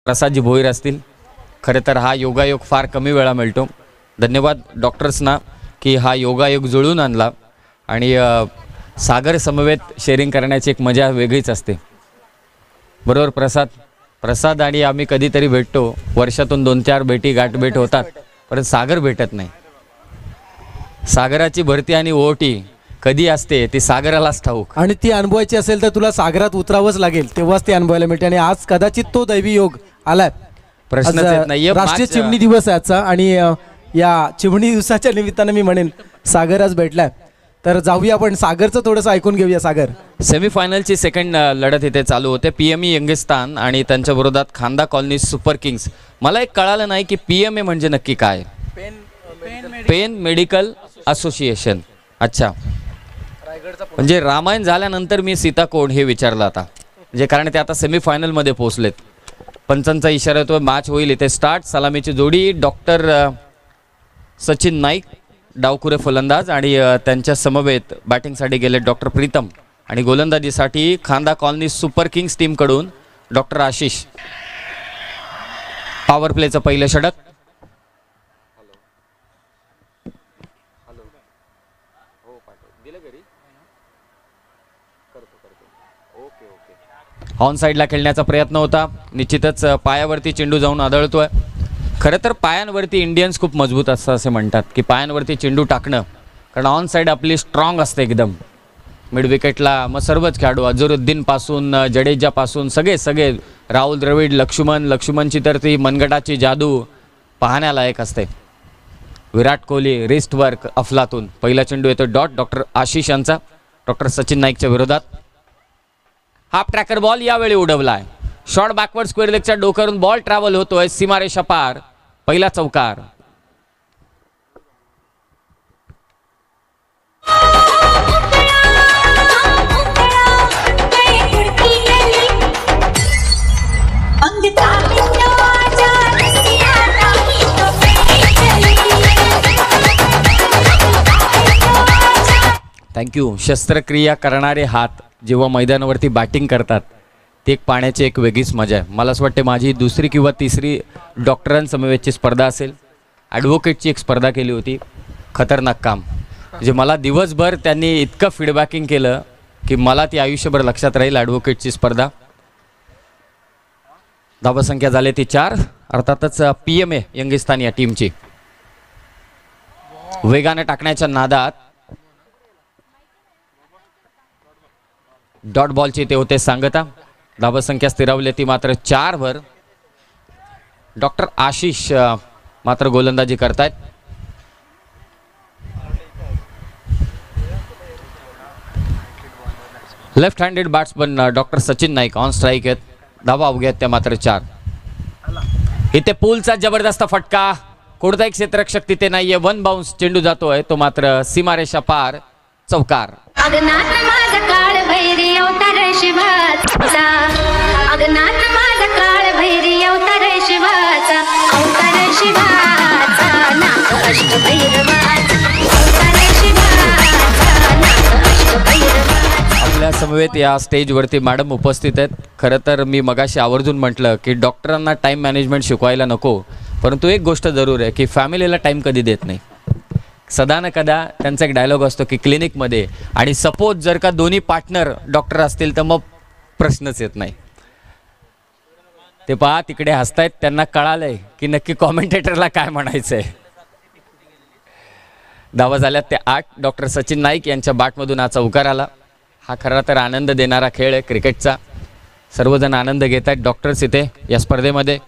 प्रसादजी भोईर असतील. खरे तर हा योगायोग फार कमी वेळा मिळतो. धन्यवाद डॉक्टर्सना की हा योगायोग जुळून आणला आणि सागर समवेत शेअरिंग करण्याची एक मजा वेगळीच असते. बरोबर प्रसाद आणि आम्ही कधीतरी भेटतो, वर्षातून 2-4 भेटी गाठभेट होतात, परंतु सागर भेटत नाही. सागराची भरती आणि ओटी कधी असते ती सागरालाच ठाऊक. आणि ती अनुभवायची असेल तर तुला सागरात उतरावंच लागेल, तेव्हाच ती अनुभवायला मिळते. आणि आज कदाचित तो दैवी योग आलाय. प्रश्नच येत नाहीये. राष्ट्रीय चिमणी दिवस आहे आजचा आणि या चिमणी दिवसाच्या निमित्तानं मी म्हणेन सागर आज भेटलाय. तर जाऊया आपण सागरचं थोडंसं ऐकून घेऊया. सागर, सेमीफायनलची सेकंड लढत इथे चालू होते. PME यंगिस्तान आणि त्यांच्या विरोधात खांदा कॉलनी सुपर किंग्स. मला एक कळालं नाही की PMA म्हणजे नक्की काय. Pen medical association. अच्छा, म्हणजे रामायण झाल्यानंतर मी सीता कोण हे विचारलं आता, म्हणजे कारण ते आता सेमीफायनलमध्ये पोहोचलेत. पंचांचा इशारा येतो, मॅच होईल इथे स्टार्ट. सलामीची जोडी डॉक्टर सचिन नाईक डावखुरे फलंदाज आणि त्यांच्या समवेत बॅटिंगसाठी गेले डॉक्टर प्रीतम आणि गोलंदाजीसाठी खांदा कॉलनी सुपर किंग्स टीमकडून डॉक्टर आशिष. पॉवर प्लेचं पहिलं षटक. ऑन साईडला खेळण्याचा प्रयत्न होता. निश्चितच पायावरती चेंडू जाऊन आदळतोय. खरं तर पायांवरती इंडियन्स खूप मजबूत असतं असे म्हणतात की पायांवरती चेंडू टाकणं, कारण ऑन साईड आपली स्ट्रॉंग असते एकदम. मिड विकेटला मग सर्वच खेळाडू अझरुद्दीनपासून जडेजापासून सगळे राहुल द्रविड, लक्ष्मणची तर ती मनगटाची जादू पाहण्यालायक असते. विराट कोहली रिस्ट वर्क अफलातून. पहिला चेंडू येतो डॉट डॉक्टर आशिष यांचा डॉक्टर सचिन नाईकच्या विरोधात. हाफ ट्रॅकर बॉल यावेळी उडवलाय. शॉर्ट बॅकवर्ड स्क्वेअर लेगच्या डोक्यावरून बॉल ट्रॅव्हल होतोय सीमारेषा पार. पहिला चौकार. थँक्यू. शस्त्रक्रिया करणारे हात जेव्हा मैदानावरती बॅटिंग करतात ती एक पाहण्याची एक वेगळीच मजा आहे. मला असं वाटते माझी 2री किंवा 3री डॉक्टरांसमवेतची स्पर्धा असेल. ॲडव्होकेटची एक स्पर्धा केली होती. खतरनाक काम. म्हणजे मला दिवसभर त्यांनी इतकं फीडबॅकिंग केलं की मला ती आयुष्यभर लक्षात राहील. ॲडव्होकेटची स्पर्धा. धावसंख्या झाली ती 4. अर्थातच PMA यंगिस्तान या टीमची वेगाने टाकण्याच्या नादात डॉट बॉलची ते होते सांगता. धावसंख्या स्थिरावली ती मात्र 4 वर. डॉक्टर आशिष मात्र गोलंदाजी करतायत. Left handed batsman doctor Sachin Naik on strike आहेत. धावा अवघ्यात त्या मात्र 4. इथे पूलचा जबरदस्त फटका. कोणताही क्षेत्ररक्षक तिथे नाहीये. 1 बाउन्स चेंडू जातोय तो मात्र सीमारेषा पार. चौकार. आपल्या समवेत या स्टेजवरती मॅडम उपस्थित आहेत. खरं तर मी मगाशी आवर्जून म्हटलं की डॉक्टरांना टाईम मॅनेजमेंट शिकवायला नको, परंतु एक गोष्ट जरूर आहे की फॅमिलीला टाईम कधी देत नाही. सदा न कदा त्यांचा एक डायलॉग असतो की क्लिनिकमध्ये, आणि सपोज जर का दोन्ही पार्टनर डॉक्टर असतील तर मग प्रश्नच येत नाही. ते पहा तिकडे हसतायत, त्यांना कळालंय की नक्की कॉमेंटेटरला काय म्हणायचंय. धावा झाल्यात ते 8. डॉक्टर सचिन नाईक यांच्या बॅटमधून हा चौकार आला. हा खरा तर आनंद देणारा खेळ आहे क्रिकेटचा. सर्वजण आनंद घेत आहेत डॉक्टर्स इथे या स्पर्धेमध्ये.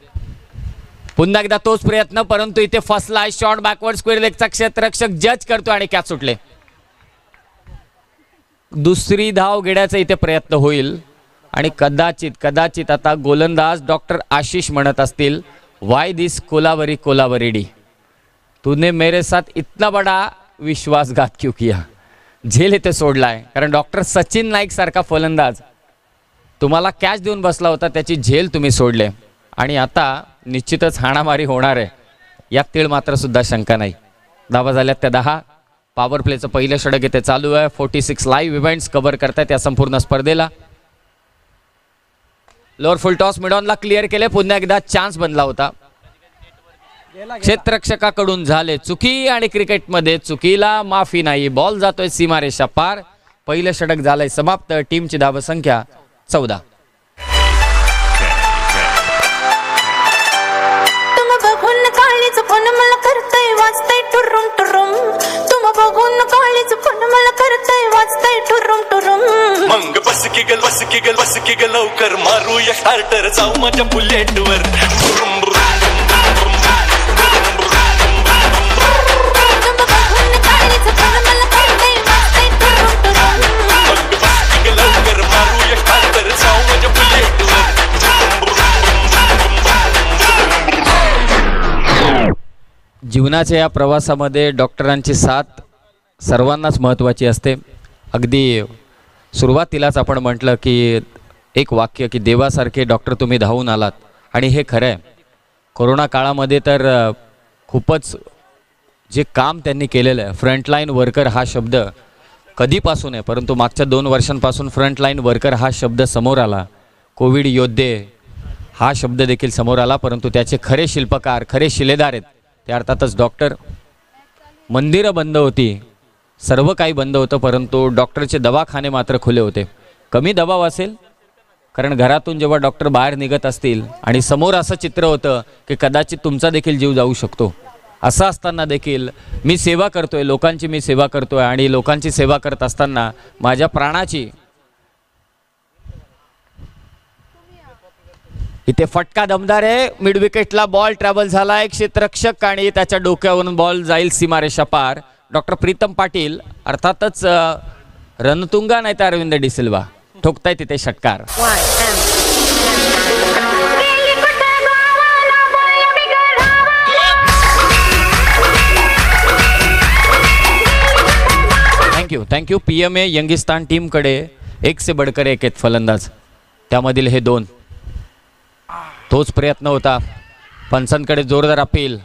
पुन्हा एकदा तोच प्रयत्न, परंतु इथे फसलाय. शॉर्ट बॅकवर्ड स्क्वेअर लेगचा क्षेत्ररक्षक जज करतो आणि कॅच सुटले. 2री धाव घेण्याचा इथे प्रयत्न होईल आणि कदाचित आता गोलंदाज डॉक्टर आशिष म्हणत असतील, वाय दिस कोलावरी डी, तूने मेरे साथ इतना बड़ा विश्वासघात क्यों किया. झेल इथे सोडलाय, कारण डॉक्टर सचिन नाईक सारखा फलंदाज तुम्हाला कॅच देऊन बसला होता, त्याची झेल तुम्ही सोडले आणि आता निश्चितच हाणामारी होणार आहे यात तीळ मात्र सुद्धा शंका नाही. धावा झाल्यात त्या 10. पॉवर प्लेचं पहिलं षटक इथे चालू आहे. 46 लाईव्ह इव्हेंट्स कव्हर करतायत या संपूर्ण स्पर्धेला. लोअर फुल टॉस मिडॉनला क्लिअर केले. पुन्हा एकदा चान्स बनला होता. क्षेत्ररक्षकाकडून झाले चुकी आणि क्रिकेटमध्ये चुकीला माफी नाही. बॉल जातोय सीमारेषा पार. पहिलं षटक झालंय समाप्त. टीमची धावसंख्या 14. मंग बस की गल लवकर मारूया स्टार्टर जाऊ माझ्या बुलेटवर. जीवनाच्या या प्रवासामध्ये डॉक्टरांची साथ सर्वांनाच महत्त्वाची असते. अगदी सुरुवातीलाच आपण म्हटलं की एक वाक्य की देवासारखे डॉक्टर तुम्ही धावून आलात आणि हे खरं आहे. कोरोना काळामध्ये तर खूपच जे काम त्यांनी केलेलं आहे. फ्रंटलाईन वर्कर हा शब्द कधीपासून आहे परंतु मागच्या 2 वर्षांपासून फ्रंटलाईन वर्कर हा शब्द समोर आला. कोविड योद्धे हा शब्द देखील समोर आला परंतु त्याचे खरे शिल्पकार खरे शिलेदार आहेत ते अर्थातच डॉक्टर. मंदिरं बंद होती, सर्व काही बंद होतं परंतु डॉक्टरचे दवाखाने मात्र खुले होते. कमी दबाव असेल कारण घरातून जेव्हा डॉक्टर बाहेर निघत असतील आणि समोर असं चित्र होतं की कदाचित तुमचा देखील जीव जाऊ शकतो. असं असताना देखील मी सेवा करतोय, लोकांची मी सेवा करतोय आणि लोकांची सेवा करत असताना माझ्या प्राणाची इथे फटका दमदार आहे. मिड विकेटला बॉल ट्रॅव्हल झाला. एक क्षेत्ररक्षक आणि त्याच्या डोक्यावरून बॉल जाईल सीमारेषा पार. डॉक्टर प्रीतम पाटील अर्थातच रणतुंगा नाही तर अरविंद डिसिल्वा ठोकताय तिथे षटकार. थँक्यू. PMA यंगिस्तान टीमकडे एक से बडकर एक आहेत फलंदाज. त्यामधील हे 2. तोच प्रयत्न होता. पंचांकडे जोरदार अपील.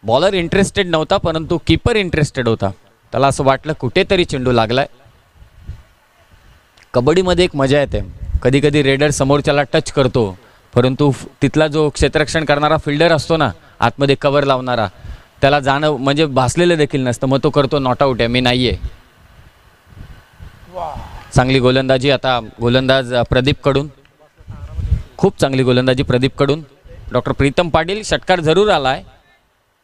बॉलर इंटरेस्टेड नव्हता परंतु कीपर इंटरेस्टेड होता. त्याला असं वाटलं कुठेतरी चेंडू लागलाय. कबड्डीमध्ये एक मजा येते. कधी कधी रेडर समोरच्याला टच करतो परंतु तिथला जो क्षेत्ररक्षण करणारा फिल्डर असतो ना आतमध्ये कव्हर लावणारा त्याला जाणं म्हणजे भासलेलं देखील नसतं. मग तो करतो नॉट आऊट आहे मी नाहीये. चांगली गोलंदाजी आता गोलंदाज प्रदीपकडून. खूप चांगली गोलंदाजी प्रदीपकडून. डॉक्टर प्रीतम पाटील षटकार जरूर आलाय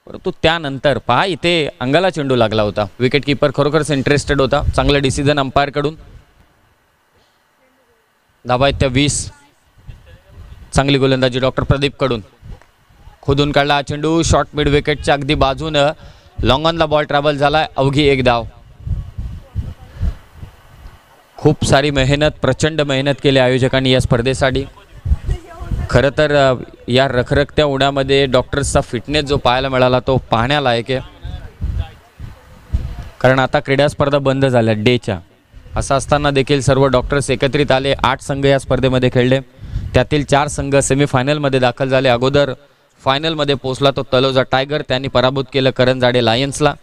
परंतु त्यानंतर पहा इथे अंगाला चेंडू लागला होता. विकेट कीपर खरोखरच इंटरेस्टेड होता. चांगलं डिसिजन अंपायरकडून. धावा आहेत त्या 20. चांगली गोलंदाजी डॉक्टर प्रदीपकडून. खोदून काढला हा चेंडू. शॉर्ट मिड विकेटच्या अगदी बाजूनं लॉंग ऑनला बॉल ट्रॅव्हल झाला. अवघी 1 धाव. खूप सारी मेहनत प्रचंड मेहनत केली आयोजकांनी या स्पर्धेसाठी. खरं तर या रखरखत्या उड्यामध्ये डॉक्टर्सचा फिटनेस जो पाहायला मिळाला तो पाहण्यालायक आहे. कारण आता क्रीडा स्पर्धा बंद झाल्या डेच्या. असं असताना देखील सर्व डॉक्टर्स एकत्रित आले. 8 संघ या स्पर्धेमध्ये खेळले. त्यातील 4 संघ सेमीफायनलमध्ये दाखल झाले. अगोदर फायनलमध्ये पोहोचला तो तलोजा टायगर. त्यांनी पराभूत केलं करंजाडे लायन्सला.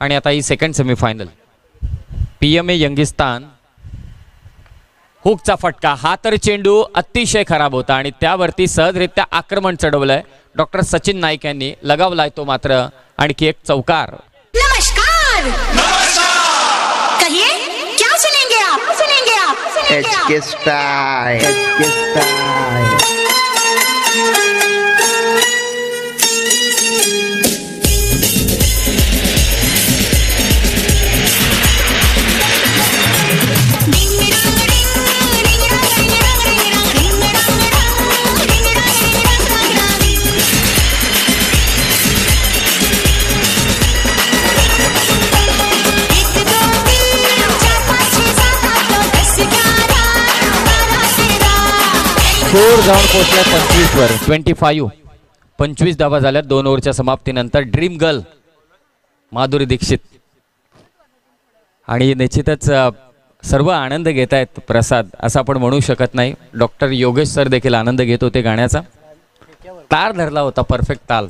आणि आता ही सेकंड सेमीफायनल. PMA यंगिस्तान. हुकचा फटका. हा तर चेंडू अतिशय खराब होता आणि त्यावरती सहजरित्या आक्रमण चढवलंय डॉक्टर सचिन नाईक यांनी. लगावलाय तो मात्र. आणखी एक चौकार. नमस्कार. कहिए क्या सुनेंगे आप? HK style. स्कोर जाऊन पोहोचलाय 25 वर. 25 धावा झाल्यात 2 ओव्हरच्या समाप्तीनंतर. Dream girl Madhuri Dixit. आणि निश्चितच सर्व आनंद घेत आहेत. प्रसाद असं आपण म्हणू शकत नाही. डॉक्टर योगेश सर देखील आनंद घेत होते गाण्याचा. तार धरला होता परफेक्ट ताल.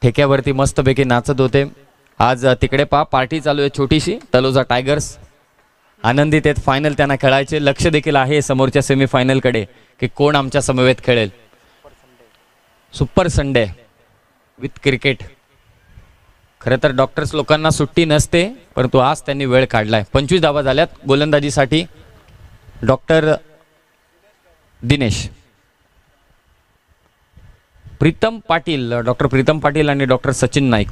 ठेक्यावरती मस्तपैकी नाचत होते. आज तिकडे पहा पार्टी चालू आहे छोटीशी. तलोजा टायगर्स आनंदित आहेत. फायनल त्यांना खेळायचे. लक्ष देखील आहे समोरच्या सेमीफायनलकडे की कोण आमच्या समवेत खेळेल. Super Sunday with cricket. खरं तर डॉक्टर्स लोकांना सुट्टी नसते, परंतु आज त्यांनी वेळ काढलाय. 25 धावा झाल्यात गोलंदाजीसाठी. डॉक्टर दिनेश प्रीतम पाटील, डॉक्टर प्रीतम पाटील आणि doctor Sachin Naik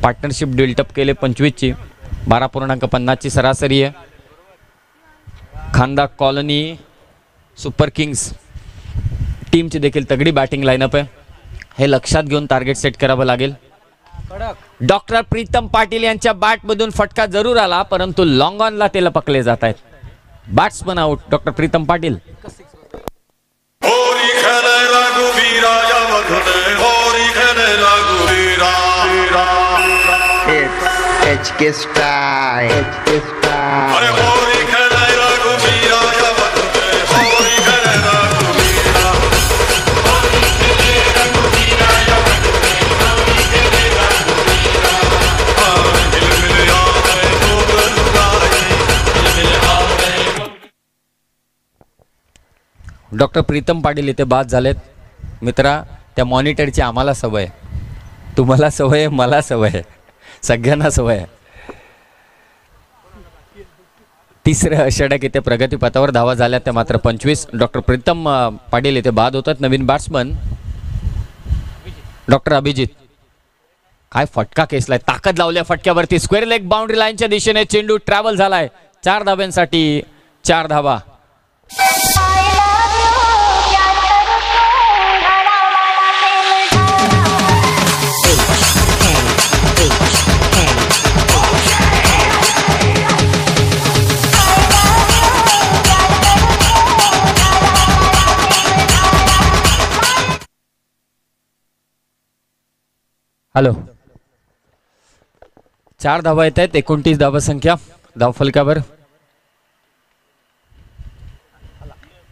partnership built up केले. 25ची 12.50ची सरासरी आहे. खांदा कॉलनी सुपर किंग्स टीमची देखील तगडी बॅटिंग लाईनअप आहे. हे लक्षात घेऊन टार्गेट सेट करावं लागेल. डॉक्टर प्रीतम पाटील यांच्या बॅटमधून फटका जरूर आला, परंतु लॉंग ऑनला ते लपकले जात आहेत. Batsman out doctor Pritam Patil. Doctor Pritam Patil इथे बाद झालेत. मित्रा, त्या मॉनिटरची आम्हाला सवय, तुम्हाला सवय, मला सवय, सगळ्यांना सवय. तिसरं षटक इथे प्रगतीपथावर. धावा झाल्या त्या मात्र 25. डॉक्टर प्रीतम पाटील इथे बाद होतात. नवीन बॅट्समन डॉक्टर अभिजित. काय फटका केसलाय, ताकद लावल्या फटक्यावरती. स्क्वेअर लेग बाउंड्री लाईनच्या दिशेने चेंडू ट्रॅव्हल झालाय. 4 धाव्यांसाठी 4 धावा. हॅलो, 4 धावा येत आहेत. 29 धावा संख्या धावफलकावर.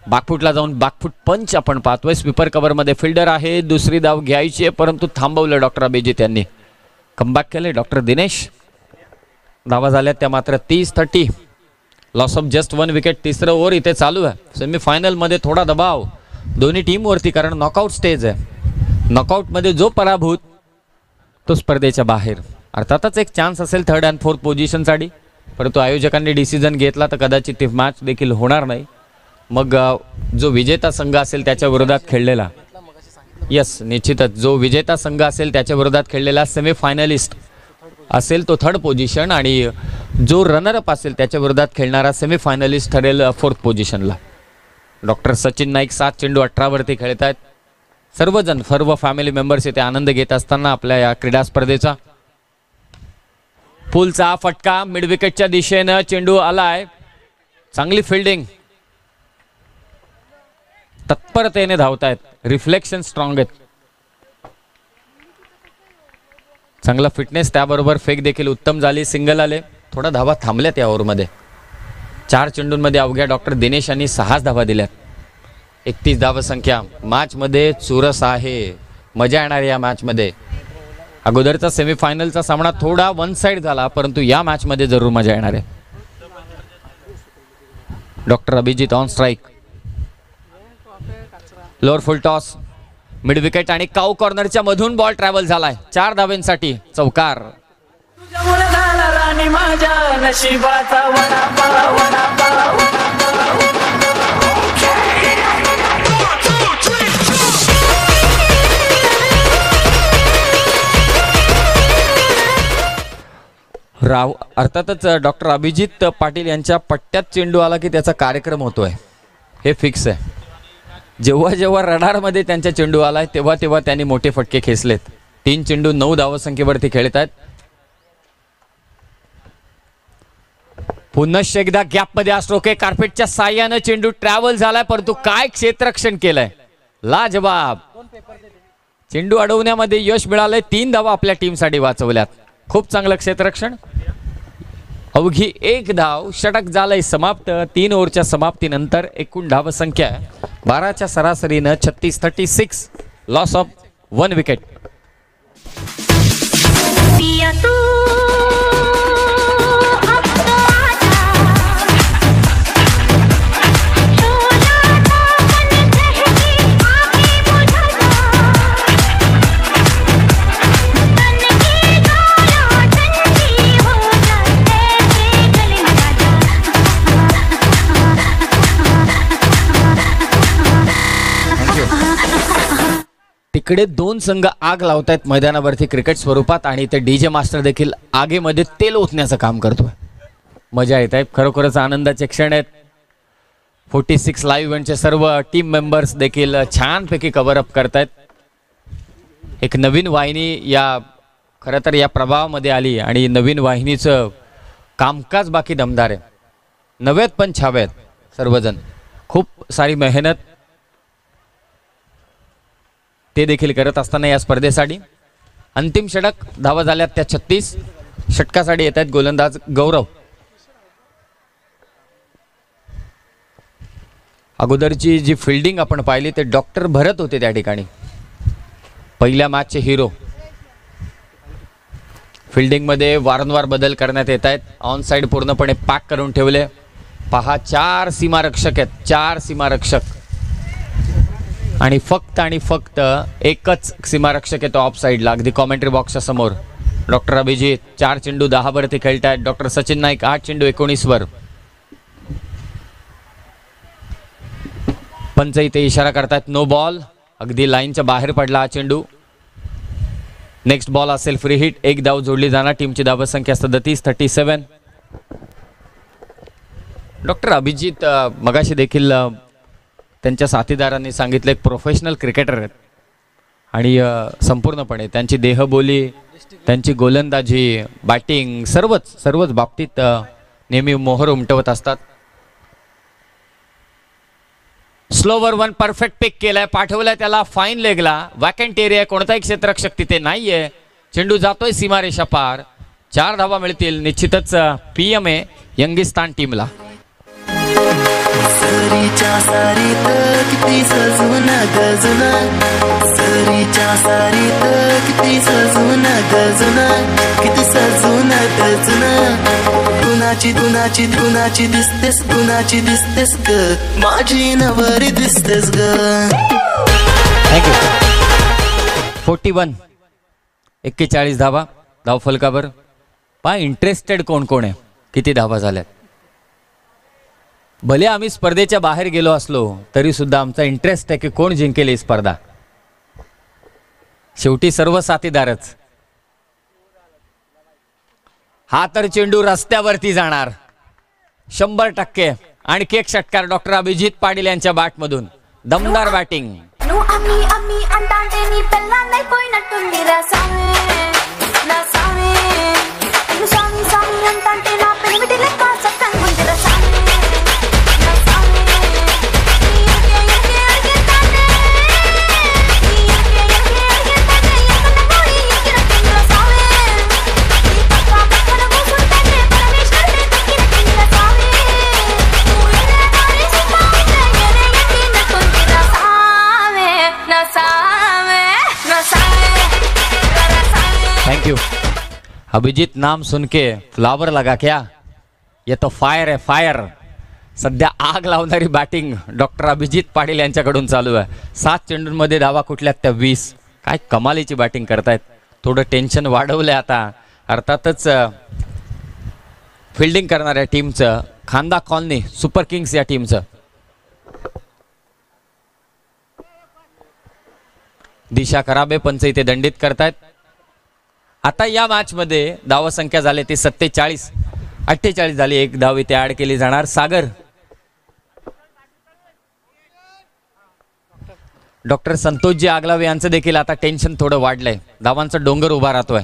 बाकफुटला जाऊन बाकफुट पंच आपण पाहतोय. स्वीपर कव्हर मध्ये फिल्डर आहे. दुसरी धाव घ्यायची आहे, परंतु थांबवलं डॉक्टर अभिजित यांनी. कमबॅक केले डॉक्टर दिनेश. धावा झाल्या त्या मात्र 30-30. Loss of just 1 wicket. तिसरं ओव्हर इथे चालू आहे. सेमीफायनल मध्ये थोडा दबाव दोन्ही टीम वरती, कारण नॉकआउट स्टेज आहे. नॉकआउट मध्ये जो पराभूत तो स्पर्धेच्या बाहेर. अर्थातच एक चान्स असेल 3rd आणि 4th पोझिशनसाठी, परंतु आयोजकांनी डिसिजन घेतला तर कदाचित ती मॅच देखील होणार नाही. मग जो विजेता संघ असेल त्याच्या विरोधात खेळलेला, यस निश्चितच, जो विजेता संघ असेल त्याच्या विरोधात खेळलेला सेमीफायनलिस्ट असेल तो 3rd पोझिशन, आणि जो रनरअप असेल त्याच्या विरोधात खेळणारा सेमीफायनलिस्ट ठरेल 4th पोझिशनला. डॉक्टर सचिन नाईक 7 चेंडू 18 वरती खेळत आहेत. सर्वजण, सर्व फॅमिली मेंबर्स इथे आनंद घेत असताना आपल्या या क्रीडा स्पर्धेचा. पुलचा फटका मिड विकेटच्या दिशेनं चेंडू आलाय. चांगली फिल्डिंग, तत्परतेने धावतायत. रिफ्लेक्शन स्ट्रॉंग आहेत. चांगला फिटनेस, त्याबरोबर फेक देखील उत्तम झाली. सिंगल आले. थोडा धावा थांबल्यात या ओव्हरमध्ये. 4 चेंडूंमध्ये अवघ्या डॉक्टर दिनेश यांनी 6 धावा दिल्यात. 31 धावा संख्या. मॅच मध्ये चुरस आहे. मजा येणार या मॅच मध्ये. अगोदरचा सेमीफायनलचा सामना थोडा वन साइड झाला, परंतु या मॅच मध्ये जरूर मजा येणार आहे. Doctor Abhijit on strike. Lower full toss, mid wicket आणि काऊ कॉर्नरच्या मधून बॉल ट्रॅव्हल झालाय. 4 धावांसाठी चौकार. अर्थातच डॉक्टर अभिजित पाटील यांच्या पट्ट्यात चेंडू आला की त्याचा कार्यक्रम होतोय, हे फिक्स आहे. जेव्हा जेव्हा रडारमध्ये त्यांच्या चेंडू आलाय तेव्हा तेव्हा त्यांनी मोठे फटके खेचलेत. 3 चेंडू 9 धावसंख्येवरती खेळत आहेत. पुन्हा एकदा गॅप मध्ये अस्ट्रोके कार्पेटच्या साह्याने चेंडू ट्रॅव्हल झालाय, परंतु काय क्षेत्ररक्षण केलंय, लाजवाब. चेंडू अडवण्यामध्ये यश मिळालंय. 3 धावा आपल्या टीमसाठी वाचवल्यात. खूप चांगलं क्षेत्ररक्षण. अवघी 1 धाव. षटक झालंय समाप्त. 3 ओव्हरच्या समाप्तीनंतर एकूण धावसंख्या 12च्या सरासरीनं 36-36. Loss of 1 wicket. तिकडे दोन संघ आग लावतायत मैदानावरती क्रिकेट स्वरूपात आणि ते डीजे मास्टर देखील आगीमध्ये तेल ओतण्याचं काम करतोय. मजा येत आहे, खरोखरच आनंदाचे क्षण आहेत. 46 लाईव्ह इव्हेंटचे सर्व टीम मेंबर्स देखील छानपैकी कव्हर अप करतायत. एक नवीन वाहिनी या खरं तर या प्रभावामध्ये आली आणि नवीन वाहिनीचं कामकाज बाकी दमदार आहे. नवेत पण छावेत सर्वजण, खूप सारी मेहनत ते देखील करत असताना या स्पर्धेसाठी अंतिम षटक धावा झाल्यात त्या 36. षटकासाठी येत आहेत गोलंदाज गौरव. अगोदरची जी फिल्डिंग आपण पाहिली ते डॉक्टर भरत होते त्या ठिकाणी, पहिल्या मॅचचे हिरो. फिल्डिंगमध्ये वारंवार बदल करण्यात येत आहेत. ऑन साईड पूर्णपणे पॅक करून ठेवले. पहा 4 सीमारक्षक आहेत, 4 सीमारक्षक आणि फक्त एकच सीमारक्षक आहे तो ऑफ साईडला अगदी कॉमेंट्री बॉक्सच्या समोर. डॉक्टर अभिजित 4 चेंडू 10 वरती खेळत आहेत. डॉक्टर सचिन नाईक 8 चेंडू 19 वर. पंच इथे इशारा करतायत नो बॉल, अगदी लाईनच्या बाहेर पडला हा चेंडू. नेक्स्ट बॉल असेल फ्री हिट. एक धाव जोडली जाणार. टीमची धावसंख्या 37. डॉक्टर अभिजित मगाशी देखील त्यांच्या साथीदारांनी सांगितलं एक प्रोफेशनल क्रिकेटर आहेत आणि संपूर्णपणे त्यांची देहबोली, त्यांची गोलंदाजी, बॅटिंग सर्वच बाबतीत नेहमी मोहर उमटवत असतात. स्लोवर वन परफेक्ट पिक केलाय, पाठवलाय त्याला फाईन लेगला. वॅकंट एरिया, कोणताही क्षेत्ररक्षक तिथे नाहीये. चेंडू जातोय सीमारेषा पार. 4 धावा मिळतील. निश्चितच PMA यंगिस्तान टीमला. सरीच्या सारीत किती सजून गजून, सरीच्या सारीत किती सजून गजून, किती सजून गजून. कुणाची दिसतेस, कुणाची दिसतेस ग, माझी नवरी दिसतेस ग. थँक्यू. 41 41 धावा धाव फलकावर. पहा इंटरेस्टेड कोण कोण आहे, किती धावा झाल्यात. भले आम्ही स्पर्धेच्या बाहेर गेलो असलो तरी सुद्धा आमचा इंटरेस्ट आहे की कोण जिंकेल ही स्पर्धा. शेवटी सर्व साथीदारच. हा तर चेंडू रस्त्यावरती जाणार 100%. आणखी एक षटकार डॉक्टर अभिजित पाटील यांच्या बॅटमधून. दमदार बॅटिंग. అమ్మి అంటాంటే నీ పెళ్ళాన్నైపోయినట్టుంది రా సామి నా సామి నువ్వు సామి సామి అంటాంటే నా పెనిమిటి లెక్క సక్కగా ఉంది రా సామి నా సామి అడిగే తానే ఎక్కడ పోయి ఎక్కిన రా సామి నీ పక్కన కూర్చుంటే పరమేశ్వరుడే దక్కిన రా సామి నువ్వు ఎలా దారి సుమావుతే ఎనే ఎక్కినట్టుంది రా సామి నా సామి నా సామి थैंक यू. अभिजीत नाम सुन के फ्लावर लगा क्या? ये तो फायर है, फायर. सध्या आग लावणारी बॅटिंग डॉक्टर अभिजित पाटील यांच्याकडून चालू आहे. 7 चेंडूंमध्ये धावा कुठल्यात त्या 20. काय कमालीची बॅटिंग करतायत. थोडं टेन्शन वाढवलंय आता. अर्थातच फिल्डिंग करणाऱ्या टीमचं, खांदा कॉलनी सुपर किंग्स या टीमचं. दिशा खराबे पंच इथे दंडित करतायत. आता या मॅच मध्ये धाव संख्या झाली ती 48 झाली. एक धाव इथे ऍड केली जाणार. सागर. डॉक्टर संतोषजी आगलावे यांचं देखील आता टेन्शन थोडं वाढलंय. धावांचा डोंगर उभा राहतोय.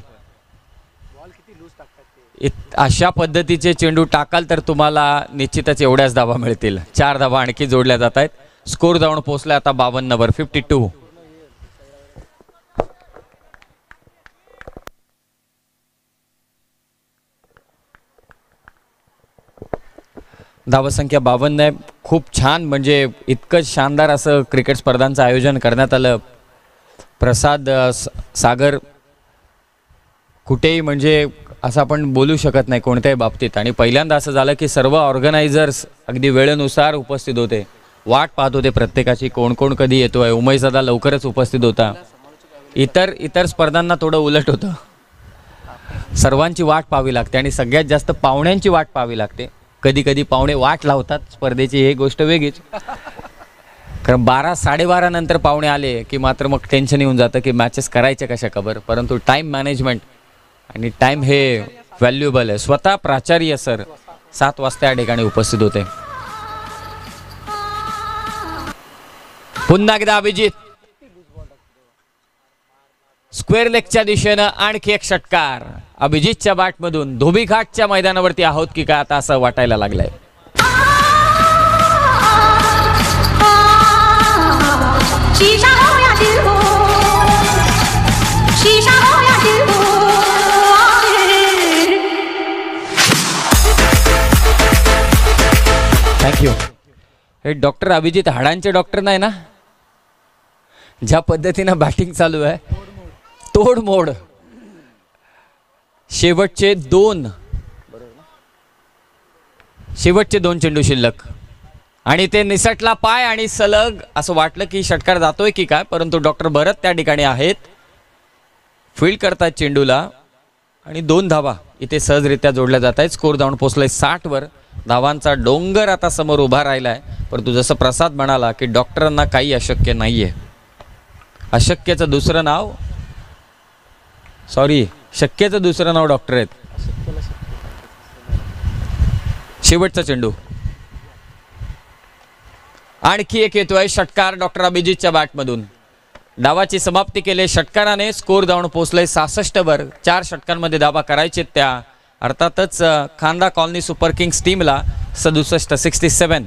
अशा पद्धतीचे चेंडू टाकाल तर तुम्हाला निश्चितच एवढ्याच धावा मिळतील. 4 धावा आणखी जोडल्या जात आहेत. स्कोर जाऊन पोहोचला आता 52 वर. 52. धावसंख्या 52 आहे. खूप छान, म्हणजे इतकं शानदार असं क्रिकेट स्पर्धांचं आयोजन करण्यात आलं. प्रसाद सागर कुठेही म्हणजे असं आपण बोलू शकत नाही कोणत्याही बाबतीत. आणि पहिल्यांदा असं झालं की सर्व ऑर्गनायझर्स अगदी वेळेनुसार उपस्थित होते. वाट पाहत होते प्रत्येकाची, कोण कोण कधी येतोय. उमेश दादा लवकरच उपस्थित होता. इतर स्पर्धांना थोडं उलट होतं. सर्वांची वाट पाहावी लागते आणि सगळ्यात जास्त पाहुण्यांची वाट पाहावी लागते. कधी कधी पाहुणे वाट लावतात स्पर्धेची, ही गोष्ट वेगळीच. कारण 12-12:30 नंतर पाहुणे आले की मात्र मग टेन्शन येऊन जातं की मॅचेस करायच्या कशा खबर. परंतु टाईम मॅनेजमेंट आणि टाईम हे व्हॅल्युएबल आहे. स्वतः प्राचार्य सर 7 वाजता या ठिकाणी उपस्थित होते. पुन्हा एकदा अभिजित स्क्वेअर लेगच्या दिशेनं आणखी एक षटकार. अभिजितच्या बॅटमधून धोबीघाटच्या मैदानावरती आहोत की काय आता असं वाटायला लागलंय. शीशा हो या दिल हो, शीशा हो या दिल हो. थँक्यू. हे डॉक्टर अभिजित हाडांचे डॉक्टर नाही ना. ज्या पद्धतीनं बॅटिंग चालू आहे तोडमोड. शेवटचे दोन चेंडू शिल्लक आणि ते निसटला पाय आणि सलग. असं वाटलं की षटकार जातोय की काय, परंतु डॉक्टर भरत त्या ठिकाणी आहेत, फील्ड करतात चेंडूला आणि 2 धावा इथे सहजरित्या जोडल्या जात आहेत. स्कोर जाऊन पोहोचलाय 60 वर. धावांचा डोंगर आता समोर उभा राहिलाय. परंतु जसं प्रसाद म्हणाला की डॉक्टरांना काही अशक्य नाहीये. अशक्यचं दुसरं नाव शक्यचं दुसरं नाव डॉक्टर आहेत. शेवटचा चेंडू आणखी एक येतोय षटकार डॉक्टर अभिजितच्या बॅटमधून. डावाची समाप्ती केली षटकाराने. स्कोर जाऊन पोहोचले 66 वर. 4 षटकांमध्ये धावा करायचे त्या. अर्थातच खांदा कॉलनी सुपर किंग्स टीमला 67.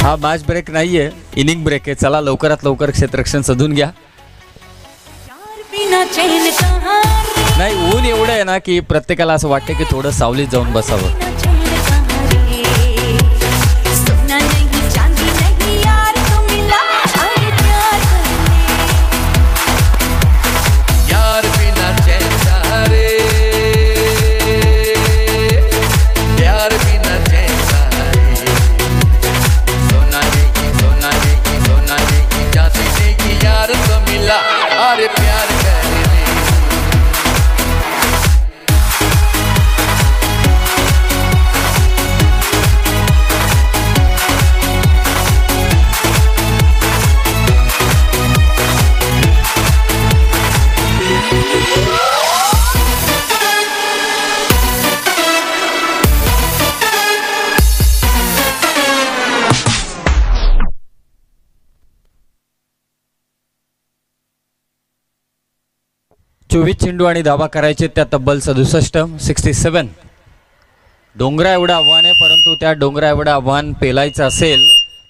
हा मॅच ब्रेक नाहीये, इनिंग ब्रेक आहे. चला लवकरात लवकर क्षेत्ररक्षण साधून घ्या. नाही ऊन एवढं आहे ना की प्रत्येकाला असं वाटतं की थोडं सावलीत जाऊन बसावं. 24 चेंडू आणि धावा करायचे त्या तब्बल 67. डोंगरा एवढं आव्हान आहे, परंतु त्या डोंगरा एवढं आव्हान पेलायचं असेल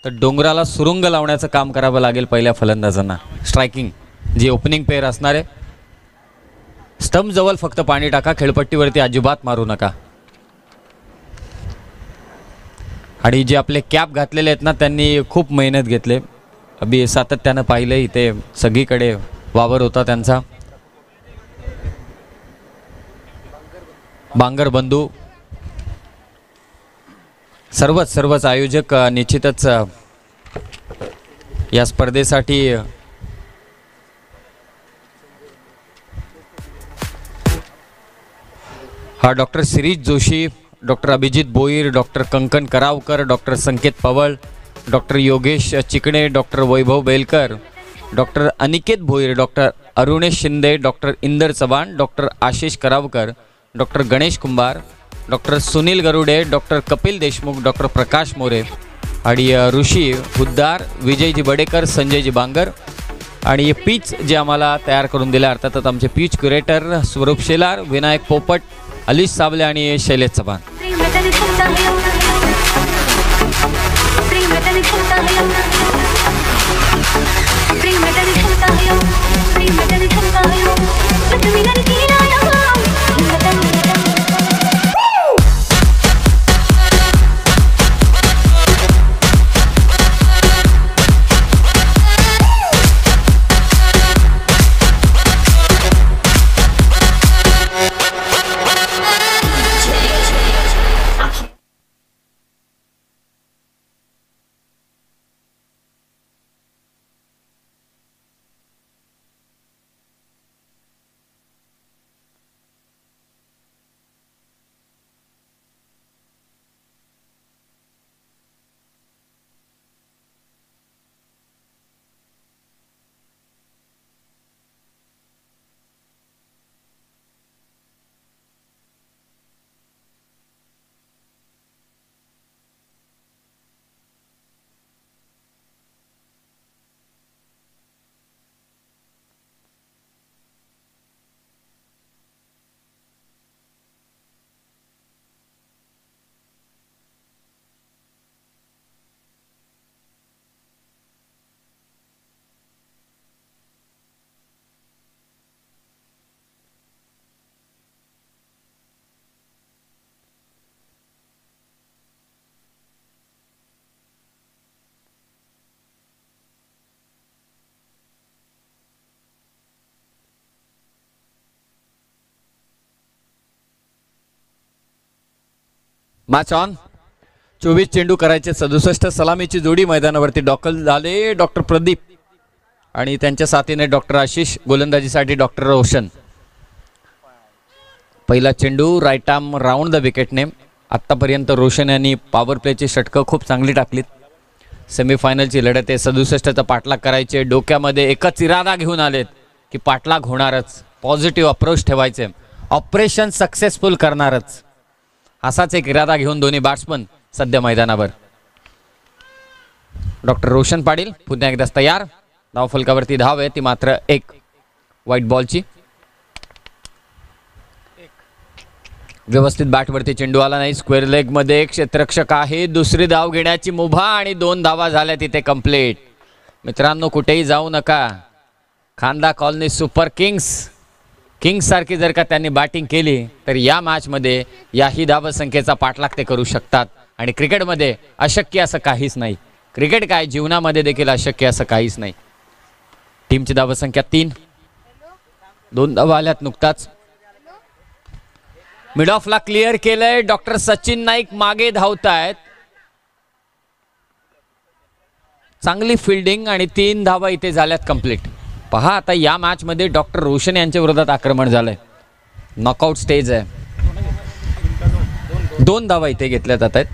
तर डोंगराला सुरुंग लावण्याचं काम करावं लागेल पहिल्या फलंदाजांना. स्ट्रायकिंग जी ओपनिंग पेअर असणार आहे, स्टंप जवळ फक्त पाणी टाका, खेळपट्टीवरती अजिबात मारू नका. आणि जे आपले कॅप घातलेले आहेत ना, त्यांनी खूप मेहनत घेतले. अभि सातत्यानं पाहिलं, इथे सगळीकडे वावर होता त्यांचा. बांगर बंधू सर्वच आयोजक निश्चितच या स्पर्धेसाठी हा doctor Shirish Joshi, doctor Abhijit Boir, doctor Kankan Karavkar, doctor Sanket Pawal, doctor Yogesh Chikane, doctor Vaibhav Belkar, doctor Aniket Bhoir, doctor Arunesh Shinde, doctor Inder Chavan, doctor Ashish Karavkar, doctor Ganesh Kumbhar, doctor Sunil Garude, doctor Kapil Deshmukh, doctor Prakash More आणि ऋषी हुद्दार, विजयजी बडेकर, संजयजी बांगर. आणि पीच जे आम्हाला तयार करून दिले, अर्थातच आमचे पीच क्युरेटर स्वरूप शेलार, विनायक पोपट, अलिश साबले आणि शैलेश चव्हाण. Match on. 24 चेंडू करायचे, 67 सलामीची जोडी मैदानावरती दाखल झाले. डॉक्टर प्रदीप आणि त्यांच्या साथीने डॉक्टर आशिष, गोलंदाजीसाठी डॉक्टर रोशन. पहिला चेंडू राईट आर्म राऊंड द विकेटने. आत्तापर्यंत रोशन यांनी पॉवर प्लेची षटकं खूप चांगली टाकलीत. सेमीफायनलची लढत आहे, 67चा पाठलाग करायचे. डोक्यामध्ये एकच इरादा घेऊन आलेत की पाठलाग होणारच, पॉझिटिव्ह अप्रोच ठेवायचे, ऑपरेशन सक्सेसफुल करणारच, असाच एक इरादा घेऊन दोन्ही बॅट्समन सध्या मैदानावर. डॉक्टर रोशन पाटील पुन्हा एकदा तयार. धाव फलकावरती धाव आहे, ती मात्र एक. व्हाईट बॉलची व्यवस्थित बॅटवरती चेंडू आला नाही. स्क्वेअर लेग मध्ये क्षेत्ररक्षक आहे. दुसरी धाव घेण्याची मुभा आणि 2 धावा झाल्या तिथे कंप्लीट. मित्रांनो, कुठेही जाऊ नका. खांदा कॉलनी सुपर किंग्स सारखी जर का त्यांनी बॅटिंग केली तर या मॅचमध्ये याही धावसंख्येचा पाठलाग ते करू शकतात. आणि क्रिकेटमध्ये अशक्य असं काहीच नाही. क्रिकेट काय, जीवनामध्ये देखील अशक्य असं काहीच नाही. टीमची धावसंख्या 3. 2 धावा आल्यात नुकताच. मिड ऑफला क्लिअर केलंय. डॉक्टर सचिन नाईक मागे धावतायत. चांगली फिल्डिंग आणि 3 धावा इथे झाल्यात कंप्लीट. पहा आता या मॅच मध्ये डॉक्टर रोशन यांच्या विरोधात आक्रमण झालंय. नॉकआउट स्टेज आहे. 2 धावा इथे घेतल्या जात आहेत,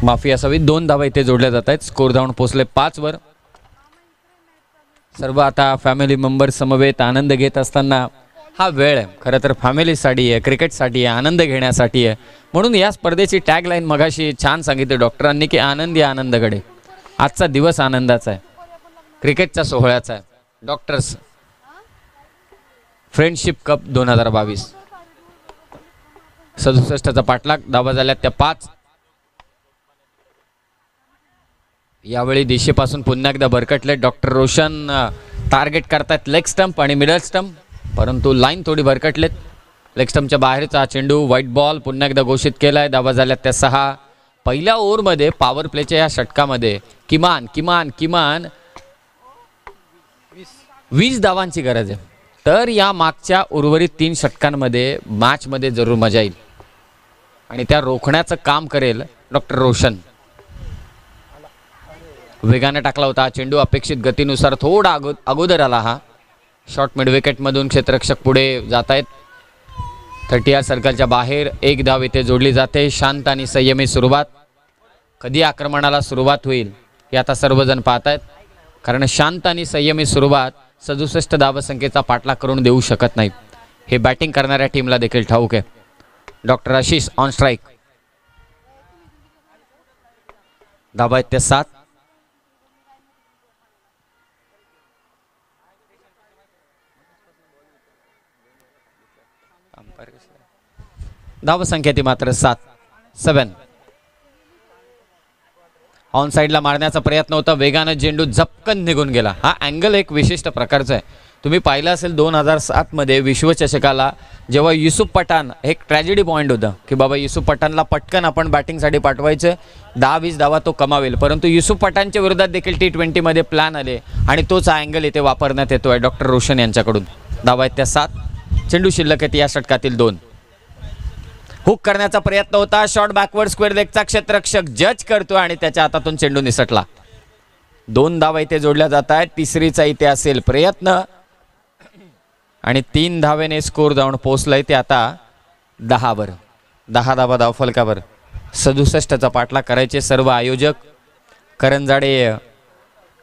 माफी असावी, 2 धावा इथे जोडल्या जात आहेत. स्कोर धावून पोहोचले 5 वर. सर्व आता फॅमिली मेंबर समवेत आनंद घेत असताना हा वेळ आहे खरं तर फॅमिलीसाठी आहे, क्रिकेटसाठी आहे, आनंद घेण्यासाठी आहे. म्हणून या स्पर्धेची टॅगलाईन मगाशी छान सांगितली डॉक्टरांनी की आनंदी आनंदकडे. आजचा दिवस आनंदाचा आहे, क्रिकेटच्या सोहळ्याचा आहे. Doctors friendship cup 2022. 67चा पाठलाग, धावा झाल्या त्या 5. यावेळी दिशेपासून पुन्हा एकदा भरकटले. डॉक्टर रोशन टार्गेट करतात लेग स्टंप आणि मिडल स्टंप, परंतु लाईन थोडी भरकटलेत. लेग स्टंपच्या बाहेरचा चेंडू व्हाईट बॉल पुन्हा एकदा घोषित केलाय. धावा झाल्या त्या 6. पहिल्या ओव्हरमध्ये पॉवर प्लेच्या या षटकामध्ये किमान 20 धावांची गरज आहे. तर या मागच्या उर्वरित 3 षटकांमध्ये मॅचमध्ये जरूर मजा येईल आणि त्या रोखण्याचं काम करेल डॉक्टर रोशन. वेगाने टाकला होता चेंडू, अपेक्षित गतीनुसार थोडा अगोदर आला. हा शॉर्ट मिड विकेटमधून क्षेत्ररक्षक पुढे जात आहेत. 30 सर्कलच्या बाहेर 1 धाव इथे जोडली जाते. शांत आणि संयमी सुरुवात. कधी आक्रमणाला सुरुवात होईल हे आता सर्वजण पाहत आहेत, कारण शांत आणि संयमी सुरुवात 67 धावसंख्येचा पाठलाग करून देऊ शकत नाही. हे बॅटिंग करणाऱ्या टीमला देखील ठाऊक आहे. Doctor Ashish on strike. धावा आहेत त्या 7. धावसंख्या ती मात्र 7. ऑन साईडला मारण्याचा प्रयत्न होता, वेगानं चेंडू झपकन निघून गेला. हा अँगल एक विशिष्ट प्रकारचा आहे. तुम्ही पाहिलं असेल 2007 मध्ये विश्वचषकाला जेव्हा युसुफ पठाण, एक ट्रॅजेडी पॉईंट होतं की बाबा युसुफ पठाणला पटकन आपण बॅटिंगसाठी पाठवायचं, 10-20 धावा तो कमावेल, परंतु युसुफ पठाणच्या विरोधात देखील T20 मध्ये प्लॅन आले आणि तोच अँगल इथे वापरण्यात येतोय डॉक्टर रोशन यांच्याकडून. धावा आहेत त्या 7. चेंडू शिल्लक आहेत या षटकातील 2. हुक करण्याचा प्रयत्न होता, शॉर्ट बॅकवर्ड स्क्वेअर लेगचा क्षेत्ररक्षक जज करतो आणि त्याच्या हातातून चेंडू निसटला. 2 धावा इथे जोडल्या जात आहेत. 3रीचा इथे असेल प्रयत्न आणि 3 धावेने स्कोर जाऊन पोहोचलाय ते आता 10वर. 10 धावा धावफलकावर. 67चा पाठलाग करायचे सर्व आयोजक. करंजाडे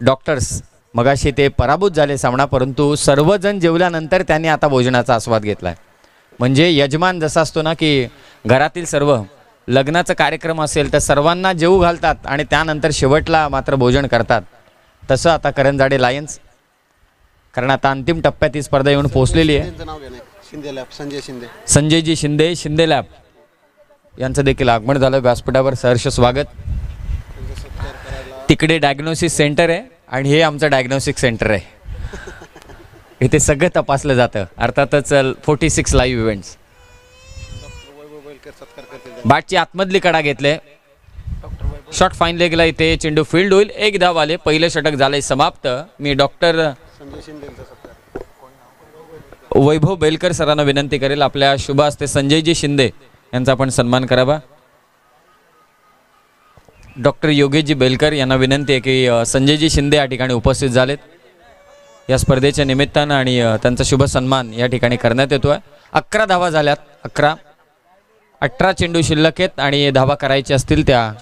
डॉक्टर्स मगाशी ते पराभूत झाले सामना, परंतु सर्वजण जेवल्यानंतर त्यांनी आता भोजनाचा आस्वाद घेतलाय. म्हणजे यजमान जसा असतो ना की घरातील सर्व लग्नाचा कार्यक्रम असेल तर सर्वांना जेवू घालतात आणि त्यानंतर शेवटला मात्र भोजन करतात, तसं आता करंजाडे लायन्स, कारण आता अंतिम टप्प्यात ही स्पर्धा येऊन पोहोचलेली आहे. संजयजी शिंदे लॅब यांचं देखील आगमन झालं व्यासपीठावर. सहर्ष स्वागत. तिकडे डायग्नोसिस सेंटर आहे आणि हे आमचं डायग्नोस्टिक सेंटर आहे. इथे सगळं तपासलं जातं. अर्थातच 46 लाईव्ह इव्हेंट्स. बॅटची आतमधली कडा घेतले. शॉट फाईन लेगला इथे चेंडू फील्ड होईल. 1 धाव आले. पहिलं षटक झालंय समाप्त. मी डॉक्टर वैभव बेलकर सरांना विनंती करेल आपल्या शुभ हस्ते संजयजी शिंदे यांचा आपण सन्मान करावा. डॉक्टर योगेशजी बेलकर यांना विनंती आहे की संजयजी शिंदे या ठिकाणी उपस्थित झालेत या स्पर्धेच्या निमित्तानं आणि त्यांचा शुभ सन्मान या ठिकाणी करण्यात येतोय. 11 धावा झाल्यात. 18 चेंडू शिल्लक आहेत आणि धावा करायच्या असतील त्या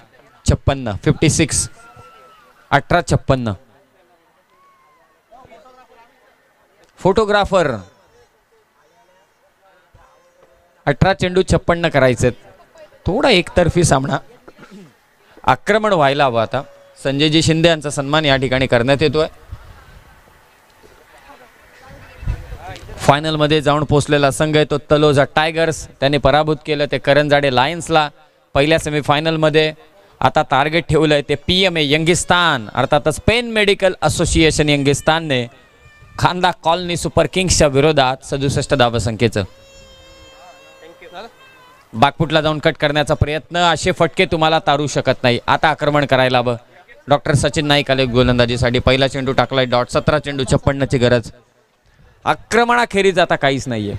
56. 18-56. फोटोग्राफर 18 चेंडू 56 करायचे. थोडा एकतर्फी सामना, आक्रमण व्हायला हवं. आता संजयजी शिंदे यांचा सन्मान या ठिकाणी करण्यात येतोय. फायनलमध्ये जाऊन पोहोचलेला संघ आहे तो तलोजा टायगर्स. त्यांनी पराभूत केलं ते करंजाडे लायन्सला पहिल्या सेमीफायनलमध्ये. आता टार्गेट ठेवलंय ते PMA यंगिस्तान, अर्थातच पेन मेडिकल असोसिएशन यंगिस्तानने खांदा कॉलनी सुपर किंग्सच्या विरोधात 67 धावसंख्येचं. बागपुटला जाऊन कट करण्याचा प्रयत्न. असे फटके तुम्हाला तारू शकत नाही. आता आक्रमण करायला हवं. डॉक्टर सचिन नाईक आले गोलंदाजीसाठी. पहिला चेंडू टाकलाय डॉट. 17 चेंडू 56ची गरज. आक्रमणाखेरीज आता काहीच नाहीये.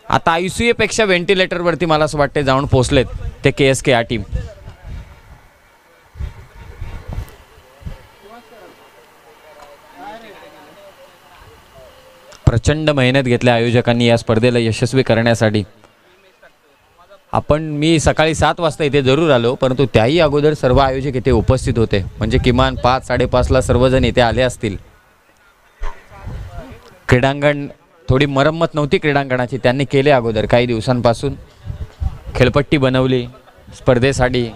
आता ICU पेक्षा व्हेंटिलेटरवरती मला असं वाटते जाऊन पोहोचलेत ते KSK या टीम. प्रचंड मेहनत घेतल्या आयोजकांनी या स्पर्धेला यशस्वी करण्यासाठी. मी सकाळी 7 वाजता इथे जरूर आलो, परंतु त्याही अगोदर सर्व आयोजक इथे उपस्थित होते. म्हणजे किमान 5-5:30ला सर्वजण इथे आले असतील. क्रीडांगण थोडी मरम्मत नव्हती क्रीडांगणाची, त्यांनी केले अगोदर काही दिवसांपासून. खेळपट्टी बनवली स्पर्धेसाठी,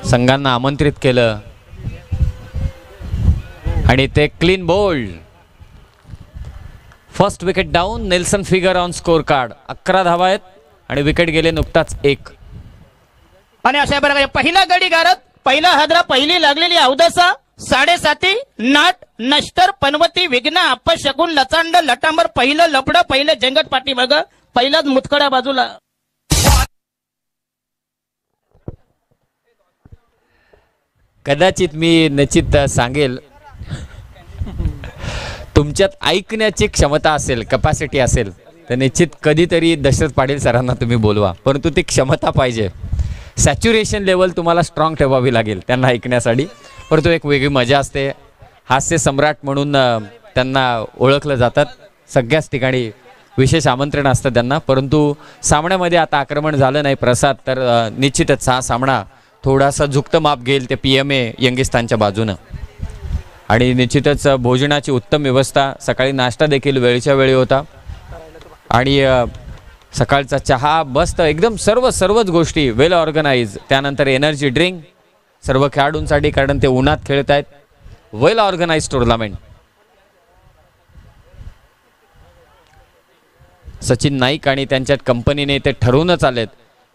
संघांना आमंत्रित केलं आणि ते clean bowled first wicket down. Nelson figure on score card. 11 धावा आहेत आणि विकेट गेले नुकताच 1. आणि अशा प्रकारे पहिला गडी गारत, पहिला हादरा, पहिली लागलेली अवदसा, 7.5 नाट नष्टर पनवती विघ्न अपशकुन लचांड लटांबर, पहिलं लपडं, पहिलं जंगट पाठी बघ, पहिलाच मुतखडा बाजूला. कदाचित मी निश्चित सांगेल, तुमच्यात ऐकण्याची क्षमता असेल, कपॅसिटी असेल तर निश्चित कधीतरी दशरथ पाटील सरांना तुम्ही बोलवा, परंतु ती क्षमता पाहिजे. सॅच्युरेशन लेवल तुम्हाला स्ट्रॉंग ठेवावी लागेल त्यांना ऐकण्यासाठी. परंतु एक वेगळी मजा असते. हास्य सम्राट म्हणून त्यांना ओळखलं जातात. सगळ्याच ठिकाणी विशेष आमंत्रण असतं त्यांना. परंतु सामन्यामध्ये आता आक्रमण झालं नाही प्रसाद, तर निश्चितच हा सामना थोडासा झुकतं माप घेईल ते PMA यंगिस्तानच्या बाजूनं. आणि निश्चितच भोजनाची उत्तम व्यवस्था, सकाळी नाश्ता देखील वेळच्या वेळी होता आणि सकाळचा चहा मस्त एकदम सर्वच गोष्टी वेल ऑर्गनाइज. त्यानंतर एनर्जी ड्रिंक सर्व खेळाडूंसाठी, कारण ते उन्हात खेळत आहेत. वेल ऑर्गनाइज टुर्नामेंट. सचिन नाईक आणि त्यांच्या कंपनीने ते ठरवूनच आलेत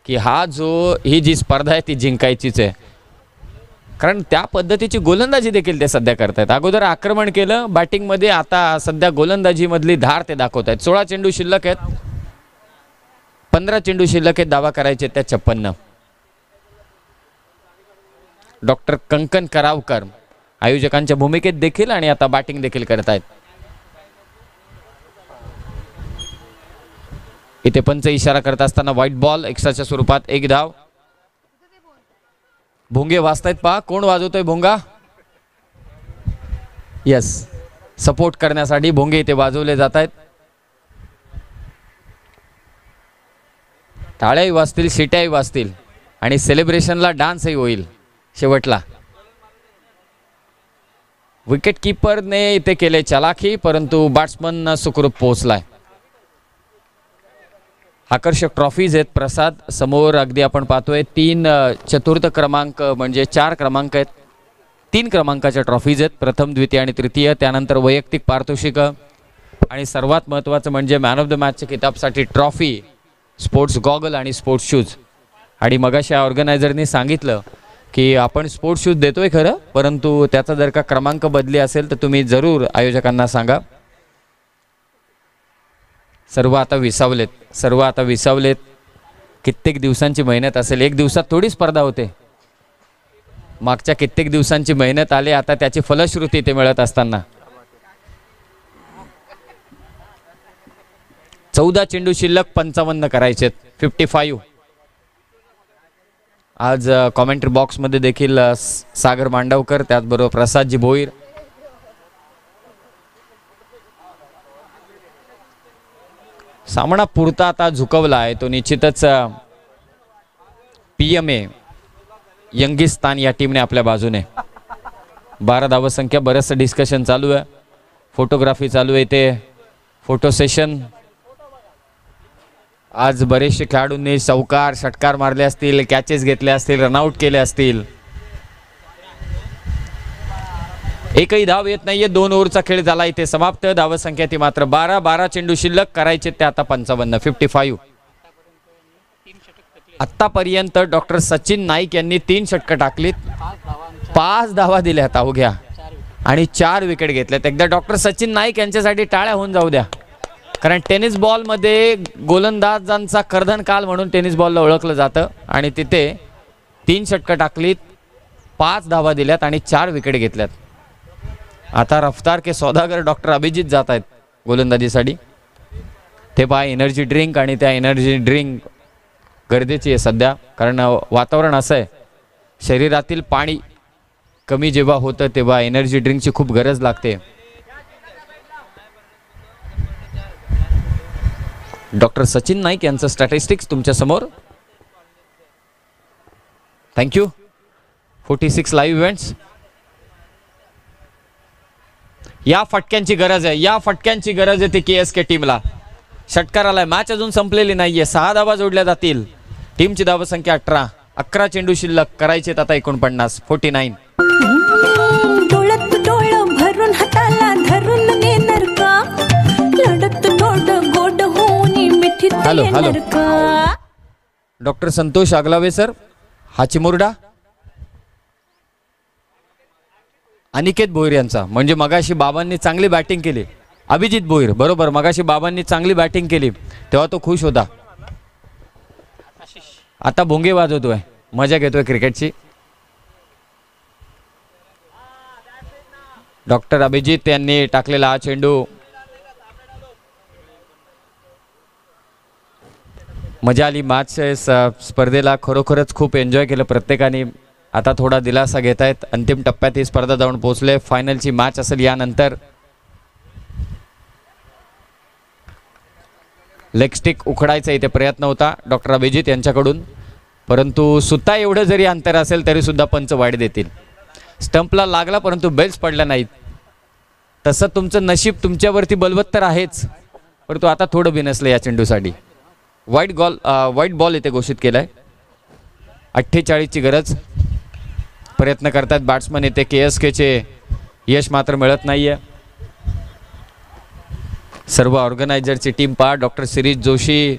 की ही जी स्पर्धा आहे ती जिंकायचीच आहे, कारण त्या पद्धतीची गोलंदाजी देखील ते सध्या करतायत. अगोदर आक्रमण केलं बॅटिंगमध्ये, आता सध्या गोलंदाजीमधली धार ते दाखवत आहेत. 16 चेंडू शिल्लक आहेत, 15 चेंडू शिल्लक आहेत, दावा करायचे त्या 56. डॉक्टर कंकन करावकर आयोजकांच्या भूमिकेत देखील आणि आता बॅटिंग देखील करतायत. इथे पंच इशारा करत असताना व्हाईट बॉल, एक्स्ट्राच्या स्वरूपात 1 धाव. भोंगे वाजतायत, पहा कोण वाजवतोय भोंगा. यस, सपोर्ट करण्यासाठी भोंगे इथे वाजवले जात आहेत. टाळ्याही वाजतील, शिट्याही वाजतील आणि सेलिब्रेशनला डान्सही होईल शेवटला. विकेट कीपरने इथे केले चलाखी, परंतु बॅट्समन सुखरूप पोहोचलाय. आकर्षक ट्रॉफीज आहेत प्रसाद समोर. अगदी आपण पाहतोय 3 चतुर्थ क्रमांक म्हणजे 4 क्रमांक आहेत. 3 क्रमांकाच्या ट्रॉफीज आहेत, प्रथम, द्वितीय आणि तृतीय. त्यानंतर वैयक्तिक पारितोषिक आणि सर्वात महत्त्वाचं म्हणजे मॅन ऑफ द मॅचच्या किताबसाठी ट्रॉफी, स्पोर्ट्स गॉगल आणि स्पोर्ट्स शूज. आणि मगाशी ऑर्गनायझरनी सांगितलं की आपण स्पोर्ट्स शूज देतोय खरं, परंतु त्याचा जर का क्रमांक बदली असेल तर तुम्ही जरूर आयोजकांना सांगा. सर्व आता विसावलेत. कित्येक दिवसांची मेहनत असेल. एक दिवसात थोडी स्पर्धा होते. मागच्या कित्येक दिवसांची मेहनत आली, आता त्याची फलश्रुती ते मिळत असताना. 14 चेंडू शिल्लक, 55 करायचेत, 55. आज कॉमेंट्री बॉक्समध्ये देखील सागर मांडवकर, त्याचबरोबर प्रसादजी भोईर. सामना पुरता आता झुकवला आहे तो निश्चितच PMA यंगिस्तान या टीमने आपल्या बाजूने. 12 धावसंख्या. बरंचसं डिस्कशन चालू आहे, फोटोग्राफी चालू आहे, ते फोटो सेशन. आज बरेचसे खेळाडूंनी चौकार षटकार मारले असतील, कॅचेस घेतले असतील, रनआउट केले असतील. एकही धाव येत नाहीये. 2 ओव्हरचा खेळ झाला इथे समाप्त. धावसंख्या ती मात्र 12 चेंडू शिल्लक, करायचे ते आता 55, 55. आतापर्यंत डॉक्टर सचिन नाईक यांनी 3 षटकं टाकलीत, 5 धावा दिल्यात अवघ्या आणि 4 विकेट घेतल्यात. एकदा डॉक्टर सचिन नाईक यांच्यासाठी टाळ्या होऊन जाऊ द्या, कारण टेनिस बॉलमध्ये गोलंदाजांचा कर्दन काल म्हणून टेनिस बॉलला ओळखलं जातं. आणि तिथे 3 षटकं टाकलीत, 5 धावा दिल्यात आणि 4 विकेट घेतल्यात. आता रफ्तार के सौदागर डॉक्टर अभिजित जात आहेत गोलंदाजीसाठी. ते पहा एनर्जी ड्रिंक, आणि त्या एनर्जी ड्रिंक गरजेची आहे सध्या, कारण वातावरण असं आहे, शरीरातील पाणी कमी जेव्हा होतं तेव्हा एनर्जी ड्रिंकची खूप गरज लागते. डॉक्टर सचिन नाईक यांचं स्टॅटिस्टिक्स तुमच्या समोर. थँक्यू. 46 live events. या फटक्यांची गरज आहे, या फटक्यांची गरज आहे ती KSK टीमला. षटकाराला मॅच अजून संपलेली नाहीये. 6 धावा जोडल्या जातील. टीमची धावसंख्या 18. 11 चेंडू शिल्लक, करायचे आता 49, 49. डोळ्यात डोळं भरून हाताला धरून नेणार का, लढत hello hello doctor Santosh Aglawe sir, हा चिमुरडा अनिकेत भोईर यांचा, म्हणजे मगाशी बाबांनी चांगली बॅटिंग केली. अभिजित भोईर बरोबर, मगाशी बाबांनी चांगली बॅटिंग केली तेव्हा तो खुश होता. आता भोंगे वाजवतोय, मजा घेतोय क्रिकेटची. डॉक्टर अभिजित यांनी टाकलेला हा चेंडू मजा आली. मॅच स्पर्धेला खरोखरच खूप एन्जॉय केलं प्रत्येकाने. आता थोडा दिलासा घेत आहेत. अंतिम टप्प्यात ही स्पर्धा जाऊन पोहोचले. फायनलची मॅच असेल यानंतर. लेग स्टिक उखडायचा इथे प्रयत्न होता डॉक्टर अभिजित यांच्याकडून, परंतु सुद्धा एवढं जरी अंतर असेल तरी सुद्धा पंच वाईड देतील. स्टंपला लागला परंतु बेल्स पडल्या नाहीत. तसं तुमचं नशीब तुमच्यावरती बलवत्तर आहेच, परंतु आता थोडं बिनसलं या चेंडूसाठी. वाईट बॉल इथे घोषित केलाय. 48ची गरज. प्रयत्न करतात बॅट्समन इथे. KSKचे यश मात्र मिळत नाहीये. सर्व ऑर्गनायझरची टीम पहा. Doctor Shirish Joshi,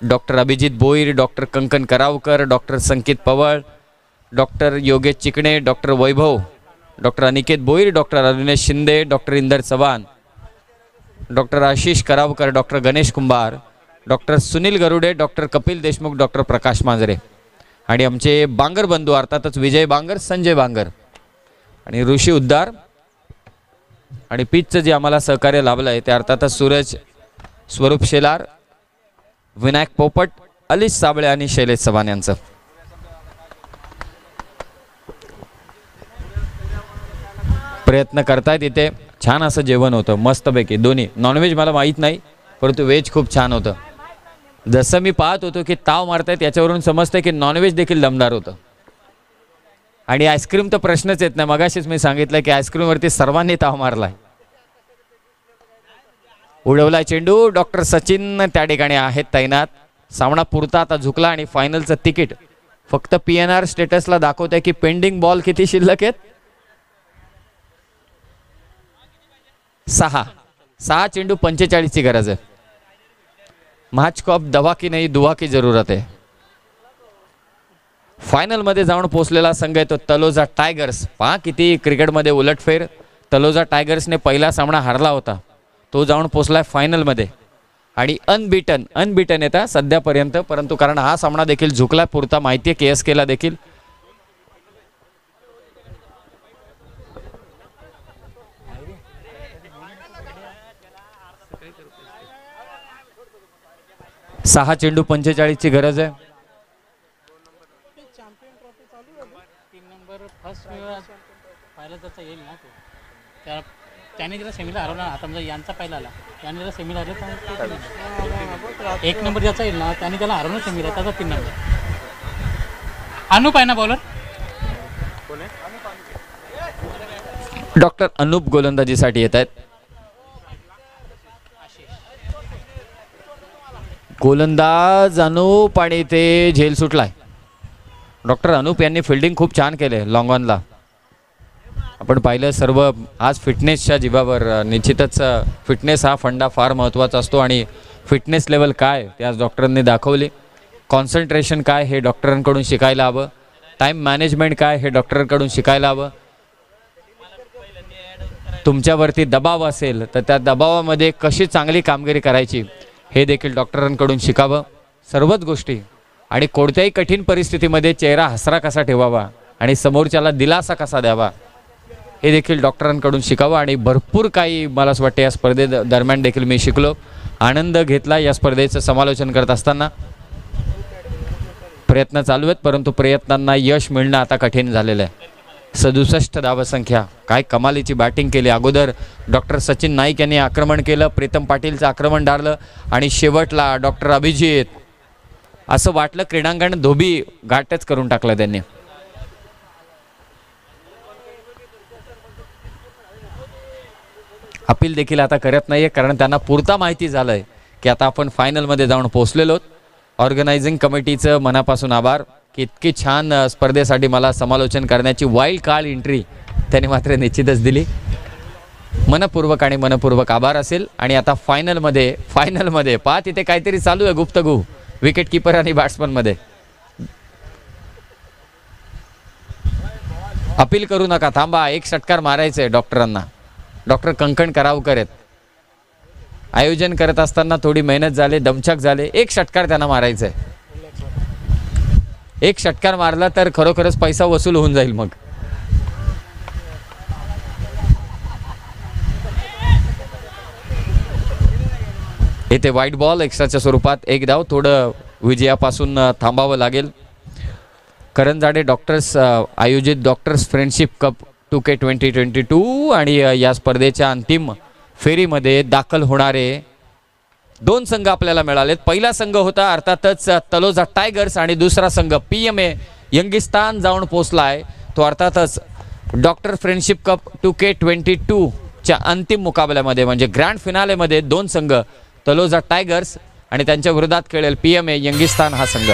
doctor Abhijit Bhoir, doctor Kankan Karavkar, doctor Sanket Pawal, doctor Yogesh Chikane, doctor Vaibhav, doctor Aniket Bhoir, doctor Arunesh Shinde, doctor Inder Chavan, doctor Ashish Karavkar, doctor Ganesh Kumbhar, doctor Sunil Garude, doctor Kapil Deshmukh, doctor Prakash Manjare आणि आमचे बांगर बंधू अर्थातच विजय बांगर, संजय बांगर आणि ऋषी उद्दार. आणि पिचचं जे आम्हाला सहकार्य लाभलं आहे ते अर्थातच सूरज, स्वरूप शेलार, विनायक पोपट, अलिश साबळे आणि शैलेश चव्हाण यांचं. प्रयत्न करतायत इथे. छान असं जेवण होतं मस्तपैकी. दोन्ही नॉनव्हेज मला माहीत नाही, परंतु व्हेज खूप छान होतं. जसं मी पाहत होतो की ताव मारतायत याच्यावरून समजतंय की नॉनव्हेज देखील दमदार होतं. आणि आईस्क्रीम तर प्रश्नच येत नाही. मगाशीच मी सांगितलं की आईस्क्रीमवरती सर्वांनी ताव मारलाय. उडवलाय चेंडू. डॉक्टर सचिन त्या ठिकाणी आहेत तैनात. सामना पुरता आता झुकला आणि फायनलचं तिकीट फक्त PNR स्टेटसला दाखवत आहे की पेंडिंग बॉल किती शिल्लक आहेत. 6 चेंडू 45ची गरज आहे. मैच को अब दवा की नहीं दुआ की जरूरत है. फायनल मध्ये जाऊन पोहोचलेला संघ आहे तो तलोजा टायगर्स. पहा किती क्रिकेटमध्ये उलटफेर. तलोजा टायगर्सने पहिला सामना हारला होता, तो जाऊन पोहोचलाय फायनल मध्ये आणि अनबिटन येता सध्यापर्यंत. परंतु कारण हा सामना देखील झुकला पुरता माहिती आहे KSKला देखील. सहा चेंडू 45ची गरज आहे. येईल ना तो त्याने जरा सेमीला हरवला. आता म्हणजे यांचा पहिला आला, त्याने जरा सेमीला हरवलं. 1 नंबर ज्याचा येईल ना त्याने त्याला हरवलं सेमीला, त्याचा 3 नंबर. अनुप आहे ना बॉलर. डॉक्टर अनुप गोलंदाजीसाठी येत आहेत. गोलंदाज अनुप आणि ते झेल सुटलाय. डॉक्टर अनुप यांनी फिल्डिंग खूप छान केले लॉंग ऑनला. आपण पाहिलं सर्व आज फिटनेसच्या जीवावर. निश्चितच फिटनेस हा फंडा फार महत्त्वाचा असतो आणि फिटनेस लेवल काय ते आज डॉक्टरांनी दाखवले. कॉन्सन्ट्रेशन काय हे डॉक्टरांकडून शिकायला हवं. टाईम मॅनेजमेंट काय हे डॉक्टरांकडून शिकायला हवं. तुमच्यावरती दबाव असेल तर त्या दबावामध्ये कशी चांगली कामगिरी करायची हे देखील डॉक्टरांकडून शिकावं. सर्वच गोष्टी आणि कोणत्याही कठीण परिस्थितीमध्ये चेहरा हसरा कसा ठेवावा आणि समोरच्याला दिलासा कसा द्यावा हे देखील डॉक्टरांकडून शिकावं. आणि भरपूर काही मला असं वाटतं या स्पर्धे दरम्यान देखील मी शिकलो. आनंद घेतला या स्पर्धेचं समालोचन करत असताना. प्रयत्न चालू आहेत परंतु प्रयत्नांना यश मिळणं आता कठीण झालेलं आहे. 67 धावसंख्या. काय कमालीची बॅटिंग केली. अगोदर डॉक्टर सचिन नाईक यांनी आक्रमण केलं, प्रीतम पाटीलचं आक्रमण डारलं आणि शेवटला डॉक्टर अभिजित. असं वाटलं क्रीडांगण धोबी घाटच करून टाकलं त्यांनी. अपील देखील आता करत नाहीये कारण त्यांना पुरता माहिती झालंय की आता आपण फायनलमध्ये जाऊन पोहोचलेलो. ऑर्गनायझिंग कमिटीचं मनापासून आभार की इतकी छान स्पर्धेसाठी मला समालोचन करण्याची वाईल्ड कार्ड एंट्री त्यांनी मात्र निश्चितच दिली. मनपूर्वक आभार असेल. आणि आता फायनलमध्ये पहा तिथे काहीतरी चालू आहे गुप्तगू विकेट किपर आणि बॅट्समनमध्ये. अपील करू नका, थांबा. एक षटकार मारायचंय डॉक्टरांना. डॉक्टर कंकण करावकर आहेत. आयोजन करत असताना थोडी मेहनत झाली, दमछाक झाले. एक षटकार त्यांना मारायचंय. एक षटकार मारला तर खरोखरच पैसा वसूल होऊन जाईल. मग इथे व्हाईट बॉल एक्स्ट्राच्या स्वरूपात एक धाव. थोडं विजयापासून थांबावं लागेल. करंजाडे डॉक्टर्स आयोजित डॉक्टर्स फ्रेंडशिप कप 2K 2022 आणि या स्पर्धेच्या अंतिम फेरीमध्ये दाखल होणारे 2 संघ आपल्याला मिळालेत. पहिला संघ होता अर्थातच तलोजा टायगर्स आणि दुसरा संघ PMA यंगिस्तान जाऊन पोचलाय. तो अर्थातच डॉक्टर फ्रेंडशिप कप 2K 22 च्या अंतिम मुकाबल्यामध्ये म्हणजे ग्रँड फिनालेमध्ये 2 संघ तलोजा टायगर्स आणि त्यांच्या विरोधात खेळेल PMA यंगिस्तान हा संघ.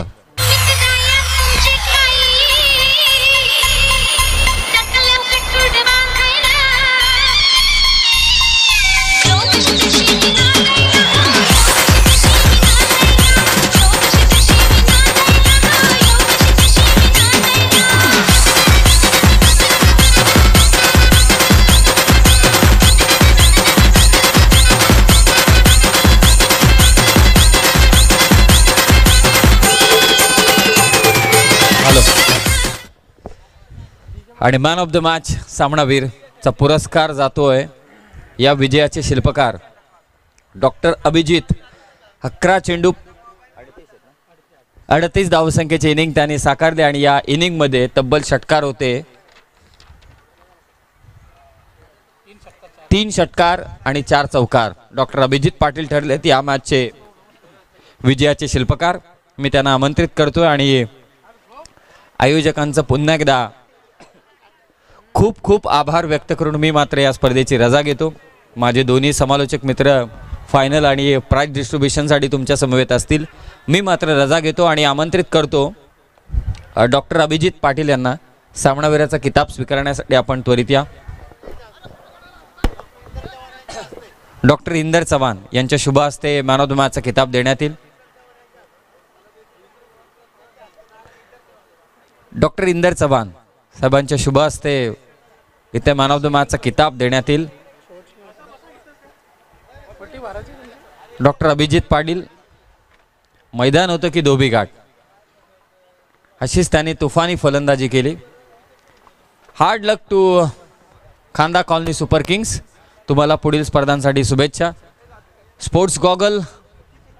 आणि मॅन ऑफ द मॅच सामनावीरचा पुरस्कार जातोय या विजयाचे शिल्पकार डॉक्टर अभिजित. 11 चेंडू 38 धावसंख्येचे इनिंग त्यांनी साकारले आणि या इनिंगमध्ये तब्बल षटकार होते. 3 षटकार आणि 4 चौकार. डॉक्टर अभिजित पाटील ठरलेत या मॅचचे विजयाचे शिल्पकार. मी त्यांना आमंत्रित करतोय आणि आयोजकांचं पुन्हा एकदा खूप खूप आभार व्यक्त करून मी मात्र या स्पर्धेची रजा घेतो. माझे दोन्ही समालोचक मित्र फायनल आणि प्राइज डिस्ट्रीब्युशनसाठी तुमच्या समवेत असतील. मी मात्र रजा घेतो आणि आमंत्रित करतो डॉक्टर अभिजित पाटील यांना. सामनावीराचा किताब स्वीकारण्यासाठी आपण त्वरित या. डॉक्टर इंदर चव्हाण यांच्या शुभ हस्ते मॅन ऑफ द मॅचचा किताब देण्यात येईल. डॉक्टर इंदर चव्हाण साहेबांच्या शुभ हस्ते इथे मॅन ऑफ द मॅचचा किताब देण्यात येईल. डॉक्टर अभिजित पाटील मैदान होतं की धोबी घाट अशीच त्यांनी तुफानी फलंदाजी केली. हार्ड लक टू खांदा कॉलनी सुपर किंग्स. तुम्हाला पुढील स्पर्धांसाठी शुभेच्छा. Sports goggle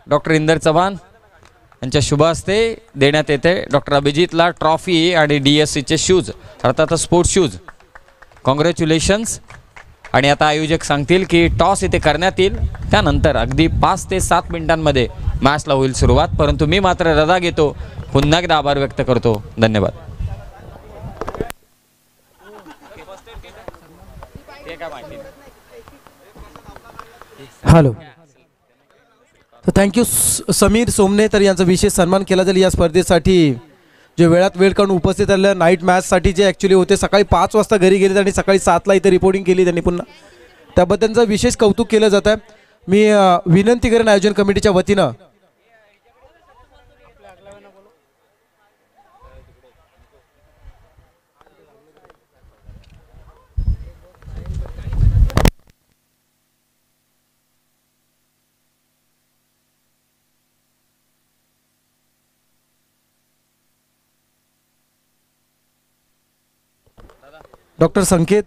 doctor Inder Chavan यांच्या शुभ हस्ते देण्यात येते. डॉक्टर अभिजितला ट्रॉफी आणि DSCचे शूज अर्थात स्पोर्ट्स शूज. कॉंग्रॅच्युलेशन्स. आणि आता आयोजक सांगतील की टॉस इथे करण्यात येईल. त्यानंतर अगदी 5 ते 7 मिनिटांमध्ये मॅचला होईल सुरुवात. परंतु मी मात्र रजा घेतो. पुन्हा एकदा आभार व्यक्त करतो. धन्यवाद. हॅलो. तर थँक्यू समीर सोमने. तर यांचा विशेष सन्मान केला जाईल या स्पर्धेसाठी जे वेळात वेळ काढून उपस्थित आलेल्या नाईट मॅचसाठी जे ॲक्च्युली होते. सकाळी 5 वाजता घरी गेले आणि सकाळी 7ला इथे रिपोर्टिंग केली त्यांनी पुन्हा. त्याबद्दलचं विशेष कौतुक केलं जात आहे. मी विनंती करेन आयोजन कमिटीच्या वतीनं डॉक्टर संकेत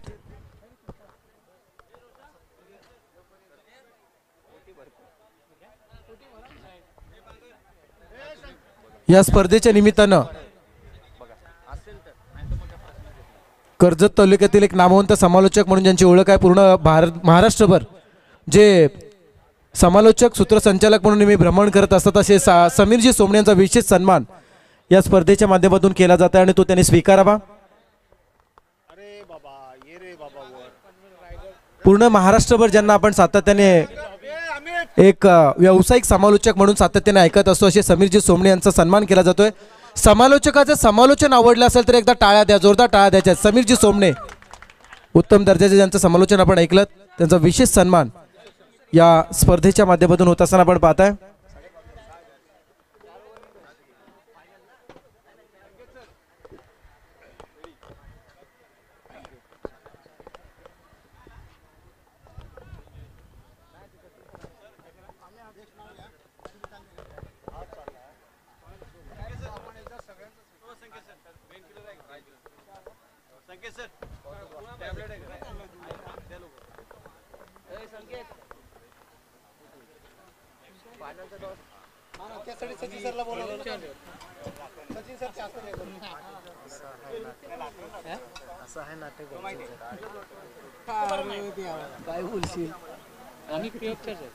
या स्पर्धेच्या निमित्तानं कर्जत तालुक्यातील एक नामवंत समालोचक म्हणून ज्यांची ओळख आहे पूर्ण महाराष्ट्रभर जे समालोचक सूत्रसंचालक म्हणून मी भ्रमण करत असतात असे समीरजी सोमणे यांचा विशेष सन्मान या स्पर्धेच्या माध्यमातून केला जात आहे आणि तो त्यांनी स्वीकारावा. पूर्ण महाराष्ट्रभर ज्यांना आपण सातत्याने एक व्यावसायिक समालोचक म्हणून सातत्याने ऐकत असतो असे समीरजी सोमणे यांचा सन्मान केला जातोय. समालोचकाचं समालोचन आवडलं असेल तर एकदा टाळ्या द्या, जोरदार टाळ्या द्यायच्या. समीरजी सोमणे उत्तम दर्जाचे ज्यांचं समालोचन आपण ऐकलं. त्यांचा विशेष सन्मान या स्पर्धेच्या माध्यमातून होत असताना आपण पाहताय. आम्ही क्रिएटर्स आहेत.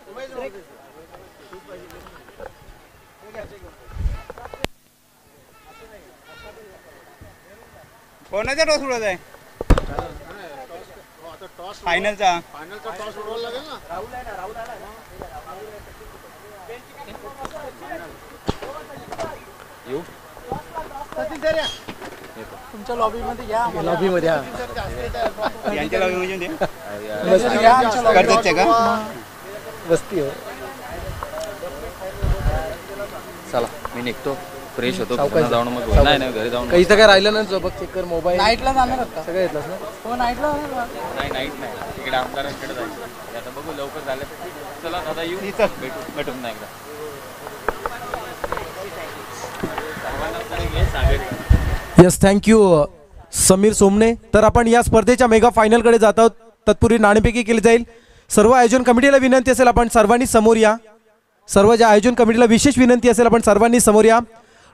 कोणाचा टॉस उडवत आहे? फायनलचा. तुमच्या लॉबीमध्ये या. लॉबीमध्ये यांच्या लॉबीमध्ये कर्जतच्या का? वस्ती हो. चला मी निघतो, फ्रेश होतो, जाऊन मग नाही नाही घरी जाऊन. काही तर काय राहिलं ना, बघ चेक कर मोबाईल. नाईटला जाणार आहात का? सगळं येतलंस ना? हो नाईटला जाणार. नाही नाईट नाही, तिकडे आमदारांकडे जायचं. आता बघू लवकर झालं. चला दादा येऊ, भेटून नाही एकदा. Yes, thank you Sameer Somne. तर आपण या स्पर्धेच्या मेगा फायनलकडे जात आहोत. तत्पूर्वी नाणेफेकी केली जाईल. सर्व आयोजन कमिटीला विनंती असेल आपण सर्वांनी समोर या. सर्व ज्या आयोजन कमिटीला विशेष विनंती असेल आपण सर्वांनी समोर या.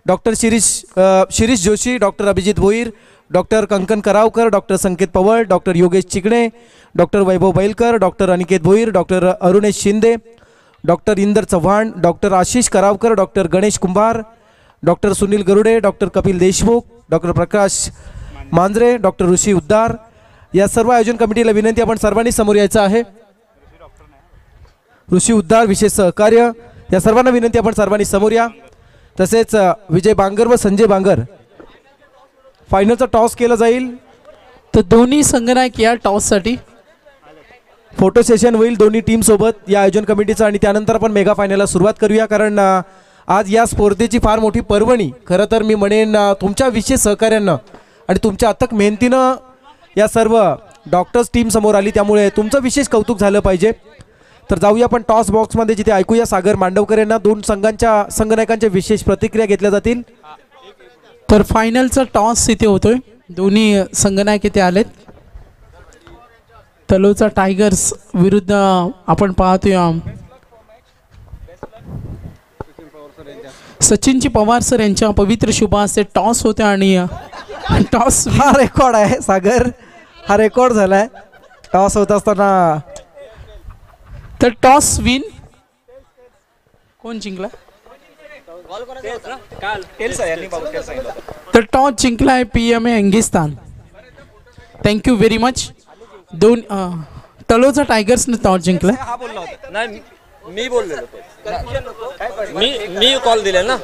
Doctor Shirish Joshi, doctor Abhijit Bhoir, doctor Kankan Karavkar, doctor Sanket Pawar, doctor Yogesh Chikane, doctor Vaibhav Bailkar, doctor Aniket Bhoir, doctor Arunesh Shinde, doctor Inder Chavan, doctor Ashish Karavkar, doctor Ganesh Kumbhar, doctor Sunil Garude, doctor Kapil Deshmukh, doctor Prakash Manjare, doctor Rishi Uddar, या सर्व आयोजन कमिटीला विनंती आपण सर्वांनी समोर यायचं आहे. ऋषी उद्दार विशेष सहकार्य, या सर्वांना विनंती आपण सर्वांनी समोर या. तसेच विजय बांगर व संजय बांगर. फायनलचा टॉस केला जाईल. तर दोन्ही संघनायक या टॉससाठी. फोटो सेशन होईल दोन्ही टीम सोबत या आयोजन कमिटीचं, आणि त्यानंतर आपण मेगा फायनलला सुरुवात करूया. कारण आज या स्पर्धेची फार मोठी पर्वणी, खरं तर मी म्हणेन तुमच्या विशेष सहकार्यानं आणि तुमच्या अथक मेहनतीनं या सर्व डॉक्टर्स टीम समोर आली, त्यामुळे तुमचं विशेष कौतुक झालं पाहिजे. तर जाऊया आपण टॉस बॉक्समध्ये, जिथे ऐकूया सागर मांडवकर यांना दोन संघनायकांच्या विशेष प्रतिक्रिया घेतल्या जातील. तर फायनलचा टॉस इथे होतोय. दोन्ही संघनायक इथे आलेत. तलोचा टायगर्स विरुद्ध आपण पाहतोय सचिनजी पवार सर यांच्या पवित्र शुभ असे टॉस होते. आणि टॉस हा रेकॉर्ड आहे सागर, हा रेकॉर्ड झालाय टॉस होत असताना. तर टॉस विन कोण जिंकला? तर टॉस जिंकला आहे PMA अंगिस्तान. Thank you very much. दोन तलोजा टायगर्सने टॉस जिंकला. नाही मी बोललेलो, मी कॉल दिले ना.